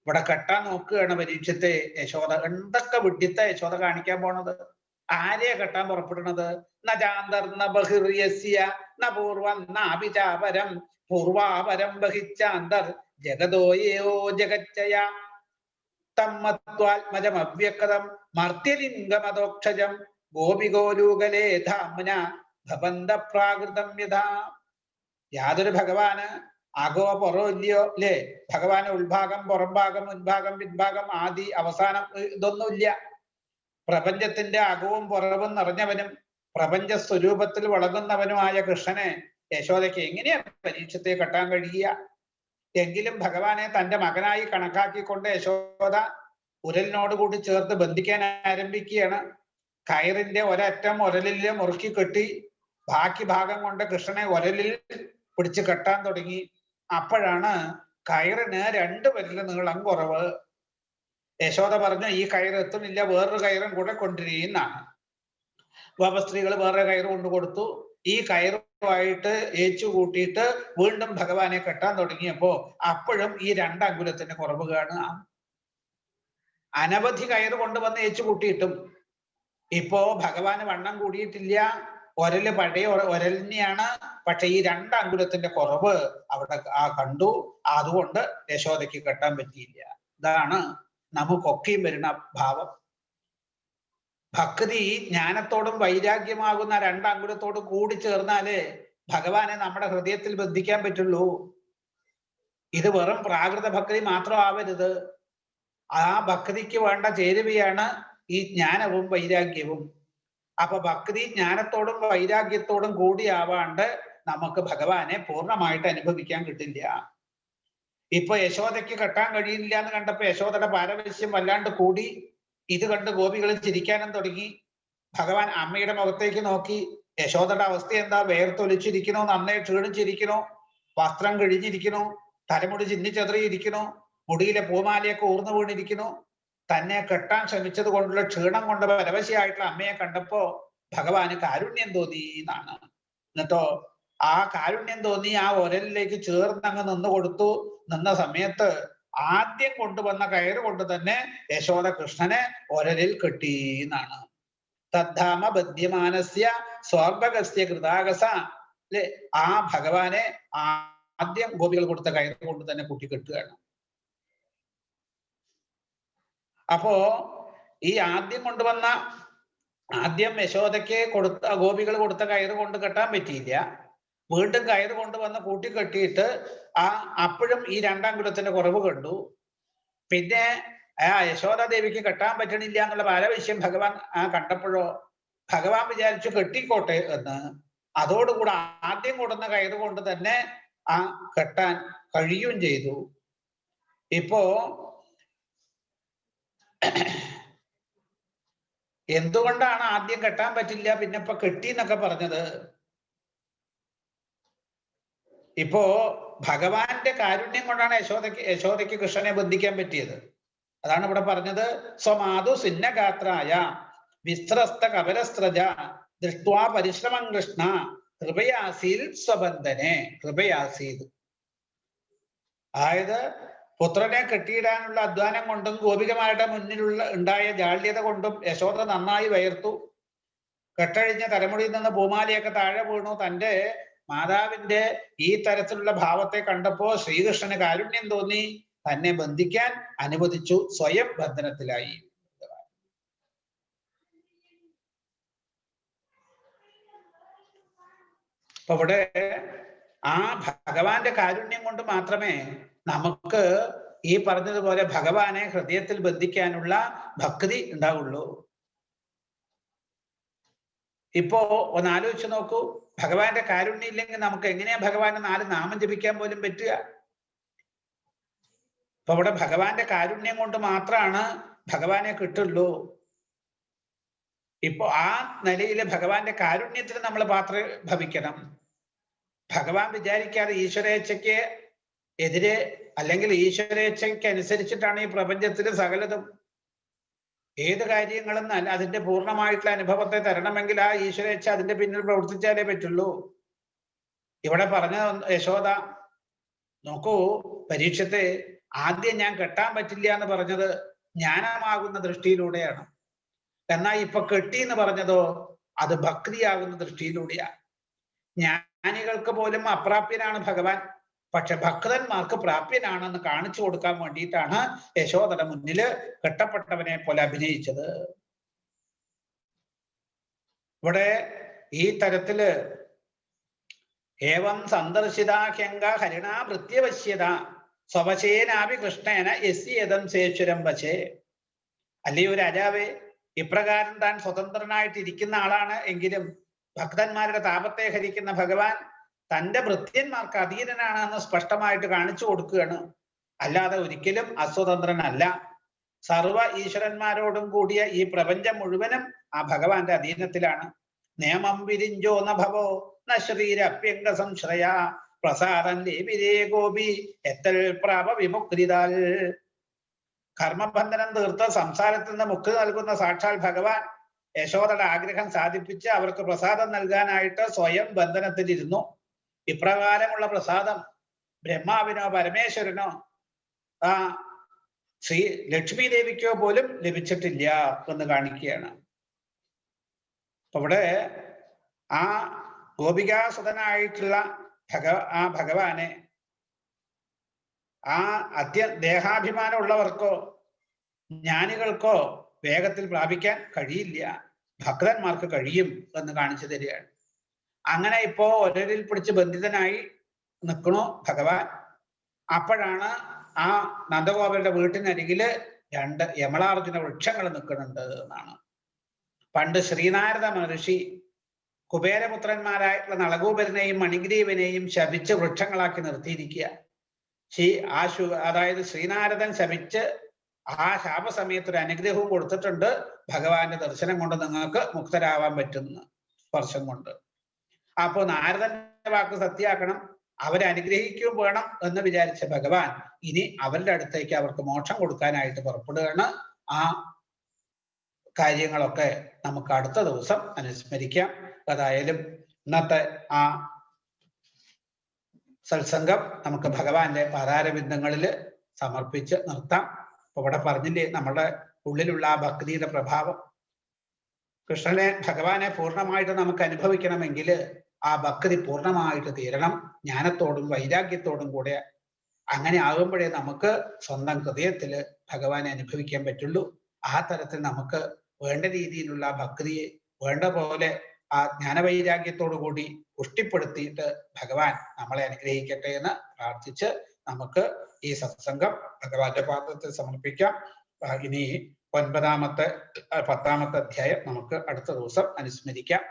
ഇവിടെ കെട്ടാൻ നോക്കുകയാണ് പരീക്ഷത്തെ യശോദ. എന്തൊക്കെ വിഡ്ഢിത്ത യശോദ കാണിക്കാൻ പോണത്. ആരെയാ കെട്ടാൻ പുറപ്പെടുന്നത്? പൂർവാപരം ബഹിച്ചാന്തർ ജഗതോയോ ജഗച്ചയ തമ്മത്വാത്മജമവ്യക്തം മർത്യലിംഗമതോക്ഷജം ഗോപികോലൂകലേ ധാമ്ന ഭവന്ത പ്രാകൃതം യഥാ. യാതൊരു ഭഗവാന് അകോ പുറോ ഇല്ലയോ അല്ലേ? ഭഗവാന് ഉൾഭാഗം, പുറംഭാഗം, മുൻഭാഗം, പിൻഭാഗം, ആദി അവസാനം ഇതൊന്നുമില്ല. പ്രപഞ്ചത്തിന്റെ അകവും പുറവും നിറഞ്ഞവനും പ്രപഞ്ച സ്വരൂപത്തിൽ വളകുന്നവനുമായ കൃഷ്ണനെ യശോദയ്ക്ക് എങ്ങനെയാ പരീക്ഷത്തെ കെട്ടാൻ കഴിയുക? എങ്കിലും ഭഗവാനെ തന്റെ മകനായി കണക്കാക്കിക്കൊണ്ട് യശോദ ഉരലിനോട് കൂടി ചേർത്ത് ബന്ധിക്കാൻ ആരംഭിക്കുകയാണ്. കയറിന്റെ ഒരറ്റം ഉരലിൽ മുറുക്കി കെട്ടി ബാക്കി ഭാഗം കൊണ്ട് കൃഷ്ണനെ ഉരലിൽ പിടിച്ച് കെട്ടാൻ തുടങ്ങി. അപ്പോഴാണ് കയറിന് 2 വിരൽ നീളം കുറവ്. യശോദ പറഞ്ഞു, ഈ കയറ് എത്തുന്നില്ല, വേറൊരു കയറും കൂടെ കൊണ്ടുവരീന്നാണ്. ഗോപസ്ത്രീകൾ വേറെ കയറ് കൊണ്ട് കൊടുത്തു. ഈ കയറുമായിട്ട് ഏച്ചു കൂട്ടിയിട്ട് വീണ്ടും ഭഗവാനെ കെട്ടാൻ തുടങ്ങിയപ്പോ അപ്പോഴും ഈ 2 അങ്കുലത്തിന്റെ കുറവ് കാണുക. അനവധി കയറ് കൊണ്ടുവന്ന് ഏച്ചു കൂട്ടിയിട്ടും ഇപ്പോ ഭഗവാന് വണ്ണം കൂടിയിട്ടില്ല. ഒരല് പഴയ ഒരലിനെയാണ്. പക്ഷെ ഈ 2 അങ്കുലത്തിന്റെ കുറവ് അവിടെ കണ്ടു. അതുകൊണ്ട് യശോദയ്ക്ക് കെട്ടാൻ പറ്റിയില്ല. ഇതാണ് നമുക്കൊക്കെയും വരുന്ന ഭാവം. ഭക്തി ജ്ഞാനത്തോടും വൈരാഗ്യമാകുന്ന 2 അങ്കുലത്തോടും കൂടി ചേർന്നാലേ ഭഗവാനെ നമ്മുടെ ഹൃദയത്തിൽ ബന്ധിക്കാൻ പറ്റുള്ളൂ. ഇത് വെറും പ്രാകൃത ഭക്തി മാത്രം ആവരുത്. ആ ഭക്തിക്ക് വേണ്ട ചേരുവയാണ് ഈ ജ്ഞാനവും വൈരാഗ്യവും. അപ്പൊ ഭക്തി ജ്ഞാനത്തോടും വൈരാഗ്യത്തോടും കൂടിയാവാണ്ട് നമുക്ക് ഭഗവാനെ പൂർണ്ണമായിട്ട് അനുഭവിക്കാൻ കിട്ടില്ല. ഇപ്പൊ യശോദയ്ക്ക് കെട്ടാൻ കഴിയില്ല എന്ന് കണ്ടപ്പോ യശോദയുടെ പാരവശ്യം വല്ലാണ്ട് കൂടി. ഇത് കണ്ട് ഗോപികൾ ചിരിക്കാനും തുടങ്ങി. ഭഗവാൻ അമ്മയുടെ മുഖത്തേക്ക് നോക്കി. യശോദയുടെ അവസ്ഥ എന്താ? വേർത്തൊലിച്ചിരിക്കണോ, നന്നായി ക്ഷീണിച്ചിരിക്കണോ, വസ്ത്രം കിഴിഞ്ഞിരിക്കണോ, തലമുടി ചിന്നിച്ചെതറിയിരിക്കണോ, മുടിയിലെ പൂമാലയൊക്കെ ഊർന്നു വീണിരിക്കണോ. തന്നെ കെട്ടാൻ ശ്രമിച്ചത് കൊണ്ടുള്ള ക്ഷീണം കൊണ്ട് പരവശയായിട്ടുള്ള അമ്മയെ കണ്ടപ്പോ ഭഗവാന് കാരുണ്യം തോന്നി എന്നാണ്. എന്നിട്ടോ ആ കാരുണ്യം തോന്നി ആ ഒരലിലേക്ക് ചേർന്നങ്ങ് നിന്ന് കൊടുത്തു. നിന്ന സമയത്ത് ആദ്യം കൊണ്ടുവന്ന കയറ് കൊണ്ട് തന്നെ യശോദ കൃഷ്ണനെ ഒരലിൽ കെട്ടി എന്നാണ്. തദ്ധാമ ബദ്ധ്യമാനസ്യ സ്വർഭകസ്യ കൃതാകസ. അല്ലെ, ആ ഭഗവാനെ ആദ്യം ഗോപികൾ കൊടുത്ത കയറ് കൊണ്ട് തന്നെ കൂട്ടിക്കെട്ടുകയാണ്. അപ്പോ ഈ ആദ്യം യശോദയ്ക്ക് ഗോപികൾ കൊടുത്ത കയറ് കൊണ്ട് കെട്ടാൻ പറ്റിയില്ല. വീണ്ടും കയറ് കൊണ്ടുവന്ന് കൂട്ടിക്കെട്ടിയിട്ട് അപ്പോഴും ഈ 2 അങ്കുലത്തിന്റെ കുറവ് കണ്ടു. പിന്നെ യശോദാദേവിക്ക് കെട്ടാൻ പറ്റണില്ല എന്നുള്ള പാരവശ്യം ഭഗവാൻ കണ്ടപ്പോഴോ ഭഗവാൻ വിചാരിച്ചു കെട്ടിക്കോട്ടെ എന്ന്. അതോടുകൂടെ ആദ്യം കൊടുന്ന കയറ് കൊണ്ട് തന്നെ കെട്ടാൻ കഴിയുകയും ചെയ്തു. ഇപ്പോ എന്തുകൊണ്ടാണ് ആദ്യം കെട്ടാൻ പറ്റില്ല പിന്നെ ഇപ്പൊ കെട്ടി എന്നൊക്കെ പറഞ്ഞത്? ഇപ്പോ ഭഗവാന്റെ കാരുണ്യം കൊണ്ടാണ് യശോദയ്ക്ക് കൃഷ്ണനെ ബന്ധിക്കാൻ പറ്റിയത്. അതാണ് ഇവിടെ പറഞ്ഞത്. സ്വമാതു സിന്നഗാത്രായ വിസ്ത്രസ്ത കപരസ്ത്രജ ദൃഷ്ട്വാ പരിശ്രമം കൃഷ്ണ കൃപയാസീൽ സ്വബന്ധനെ. കൃപയാസീത് അതായത് പുത്രനെ കെട്ടിയിടാനുള്ള അധ്വാനം കൊണ്ടും ഗോപികമാരുടെ മുന്നിലുള്ള ഉണ്ടായ ജാള്യത കൊണ്ടും യശോദ നന്നായി വയർത്തു. കെട്ടഴിഞ്ഞ തലമുടിയിൽ നിന്ന് പൂമാലയൊക്കെ താഴെ വീണു. തൻ്റെ മാതാവിന്റെ ഈ തരത്തിലുള്ള ഭാവത്തെ കണ്ടപ്പോ ശ്രീകൃഷ്ണന് കാരുണ്യം തോന്നി. തന്നെ ബന്ധിക്കാൻ അനുവദിച്ചു. സ്വയം ബന്ധനത്തിലായി. അപ്പൊ ഇവിടെ ആ ഭഗവാന്റെ കാരുണ്യം കൊണ്ട് മാത്രമേ നമുക്ക് ഈ പറഞ്ഞതുപോലെ ഭഗവാനെ ഹൃദയത്തിൽ ബന്ധിക്കാനുള്ള ഭക്തി ഉണ്ടാവുള്ളൂ. ഇപ്പോ ഒന്ന് ആലോചിച്ച് നോക്കൂ. ഭഗവാന്റെ കാരുണ്യം ഇല്ലെങ്കിൽ നമുക്ക് എങ്ങനെയാ ഭഗവാന്റെ 4 നാമം ജപിക്കാൻ പോലും പറ്റുക? അപ്പൊ ഇവിടെ ഭഗവാന്റെ കാരുണ്യം കൊണ്ട് മാത്രമാണ് ഭഗവാനെ കിട്ടുള്ളൂ. ഇപ്പൊ ആ നിലയിൽ ഭഗവാന്റെ കാരുണ്യത്തിന് നമ്മൾ ഭവിക്കണം. ഭഗവാൻ വിചാരിക്കാതെ ഈശ്വരേച്ഛയ്ക്ക് എതിരെ അല്ലെങ്കിൽ ഈശ്വരേച്ഛയ്ക്ക് അനുസരിച്ചിട്ടാണ് ഈ പ്രപഞ്ചത്തില് സകലതും. ഏത് കാര്യങ്ങളും അതിന്റെ പൂർണ്ണമായിട്ടുള്ള അനുഭവത്തെ തരണമെങ്കിൽ ആ ഈശ്വരേച്ഛ അതിന്റെ പിന്നിൽ പ്രവർത്തിച്ചാലേ പറ്റുള്ളൂ. ഇവിടെ പറഞ്ഞ യശോദ നോക്കൂ, പരീക്ഷത്തെ ആദ്യം ഞാൻ കെട്ടാൻ പറ്റില്ല എന്ന് പറഞ്ഞത് ജ്ഞാനമാകുന്ന ദൃഷ്ടിയിലൂടെയാണ്. എന്നാൽ ഇപ്പൊ കെട്ടി എന്ന് പറഞ്ഞതോ അത് ഭക്തിയാകുന്ന ദൃഷ്ടിയിലൂടെയാണ്. ജ്ഞാനികൾക്ക് പോലും അപ്രാപ്യനാണ് ഭഗവാൻ. പക്ഷെ ഭക്തന്മാർക്ക് പ്രാപ്യനാണെന്ന് കാണിച്ചു കൊടുക്കാൻ വേണ്ടിയിട്ടാണ് യശോദയുടെ മുന്നില് കെട്ടപ്പെട്ടവനെ പോലെ അഭിനയിച്ചത്. ഇവിടെ ഈ തരത്തില് ഏവം സന്ദർശിതാഹ്യങ്ക ഹരിണാ വൃത്യവശ്യത സ്വവശേനാഭി കൃഷ്ണേന യസ്യേതം സേശ്വരം വശേ. അല്ലയോ രാജാവേ, ഇപ്രകാരം താൻ സ്വതന്ത്രനായിട്ടിരിക്കുന്ന ആളാണ് എങ്കിലും ഭക്തന്മാരുടെ താപത്തെ ഹരിക്കുന്ന ഭഗവാൻ തൻ്റെ ഭൃത്യന്മാർക്ക് അധീനനാണെന്ന് സ്പഷ്ടമായിട്ട് കാണിച്ചു കൊടുക്കുകയാണ്. അല്ലാതെ ഒരിക്കലും അസ്വതന്ത്രനല്ല. സർവ ഈശ്വരന്മാരോടും കൂടിയ ഈ പ്രപഞ്ചം മുഴുവനും ആ ഭഗവാന്റെ അധീനത്തിലാണ്. നിയമം വിരിഞ്ചോ നഭവോ ന ശരീരപ്യംഗ സംശ്രയ പ്രസാദം ലേപിരേ ഗോപി എത്തൽ പ്രാപ വിമുക്തിതാൽ. കർമ്മബന്ധനം തീർത്ത് സംസാരത്തിൽ നിന്ന് മുക്തി നൽകുന്ന സാക്ഷാൽ ഭഗവാൻ യശോദയുടെ ആഗ്രഹം സാധിപ്പിച്ച് അവർക്ക് പ്രസാദം നൽകാനായിട്ട് സ്വയം ബന്ധനത്തിലിരുന്നു. ഇപ്രകാരമുള്ള പ്രസാദം ബ്രഹ്മാവിനോ പരമേശ്വരനോ ആ ശ്രീ ലക്ഷ്മി ദേവിക്കോ പോലും ലഭിച്ചിട്ടില്ല എന്ന് കാണിക്കുകയാണ്. അവിടെ ആ ഗോപികാസുതനായിട്ടുള്ള ഭഗവാനെ ആ ദേഹാഭിമാനം ഉള്ളവർക്കോ ജ്ഞാനികൾക്കോ വേഗത്തിൽ പ്രാപിക്കാൻ കഴിയില്ല, ഭക്തന്മാർക്ക് കഴിയും എന്ന് കാണിച്ചു തരികയാണ്. അങ്ങനെ ഇപ്പോ ഒരരിൽ പിടിച്ച് ബന്ധിതനായി നിൽക്കണു ഭഗവാൻ. അപ്പോഴാണ് ആ നന്ദഗോപരുടെ വീട്ടിനരികില് 2 യമളാർജുന വൃക്ഷങ്ങൾ നിൽക്കുന്നുണ്ട് എന്നാണ്. പണ്ട് ശ്രീനാരദ മഹർഷി കുബേരപുത്രന്മാരായിട്ടുള്ള നളകൂപരനെയും മണിഗ്രീവനെയും ശപിച്ച് വൃക്ഷങ്ങളാക്കി നിർത്തിയിരിക്കുക. അതായത് ശ്രീനാരദൻ ശപിച്ച് ആ ശാപസമയത്ത് ഒരു അനുഗ്രഹവും കൊടുത്തിട്ടുണ്ട്, ഭഗവാന്റെ ദർശനം കൊണ്ട് നിങ്ങൾക്ക് മുക്തരാവാൻ പറ്റുന്ന സ്പർശം കൊണ്ട്. അപ്പോ നാരദന്റെ വാക്ക് സത്യാക്കണം, അവരെ അനുഗ്രഹിക്കുകയും വേണം എന്ന് വിചാരിച്ച ഭഗവാൻ ഇനി അവരുടെ അടുത്തേക്ക് അവർക്ക് മോക്ഷം കൊടുക്കാനായിട്ട് പുറപ്പെടുകയാണ്. ആ കാര്യങ്ങളൊക്കെ നമുക്ക് അടുത്ത ദിവസം അനുസ്മരിക്കാം. ഏതായാലും ഇന്നത്തെ ആ സത്സംഗം നമുക്ക് ഭഗവാന്റെ പാതാരബിന്ദങ്ങളിൽ സമർപ്പിച്ച് നിർത്താം. അപ്പൊ ഇവിടെ പറഞ്ഞില്ലേ, നമ്മുടെ ഉള്ളിലുള്ള ആ ഭക്തിയുടെ പ്രഭാവം, കൃഷ്ണനെ ഭഗവാനെ പൂർണ്ണമായിട്ട് നമുക്ക് അനുഭവിക്കണമെങ്കിൽ ആ ഭക്തി പൂർണ്ണമായിട്ട് തീരണം, ജ്ഞാനത്തോടും വൈരാഗ്യത്തോടും കൂടെ. അങ്ങനെ ആകുമ്പോഴേ നമുക്ക് സ്വന്തം ഹൃദയത്തില് ഭഗവാനെ അനുഭവിക്കാൻ പറ്റുള്ളൂ. ആ തരത്തിൽ നമുക്ക് വേണ്ട രീതിയിലുള്ള ഭക്തിയെ വേണ്ട പോലെ ആ ജ്ഞാനവൈരാഗ്യത്തോടു കൂടി പുഷ്ടിപ്പെടുത്തിയിട്ട് ഭഗവാൻ നമ്മളെ അനുഗ്രഹിക്കട്ടെ എന്ന് പ്രാർത്ഥിച്ച് നമുക്ക് ഈ സത്സംഗം ഭഗവാന്റെ പാദത്തിൽ സമർപ്പിക്കാം. ഇനി 9-ാമത്തെ 10-ാമത്തെ അധ്യായം നമുക്ക് അടുത്ത ദിവസം അനുസ്മരിക്കാം.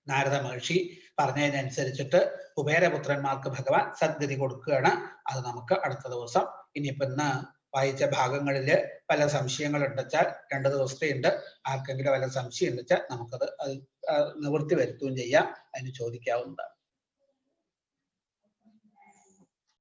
നാരദ മഹർഷി പറഞ്ഞതിനനുസരിച്ചിട്ട് കുബേരപുത്രന്മാർക്ക് ഭഗവാൻ സദ്ഗതി കൊടുക്കുകയാണ്. അത് നമുക്ക് അടുത്ത ദിവസം. ഇനിയിപ്പോ ഇന്ന് വായിച്ച ഭാഗങ്ങളില് പല സംശയങ്ങൾ ഉണ്ടെച്ചാൽ 2 ദിവസത്തെ ഉണ്ട്, ആർക്കെങ്കിലും വല്ല സംശയം ഉണ്ടെച്ചാൽ നമുക്കത് നിവൃത്തി വരുത്തുകയും ചെയ്യാം, അതിന് ചോദിക്കാവുന്നതാണ്.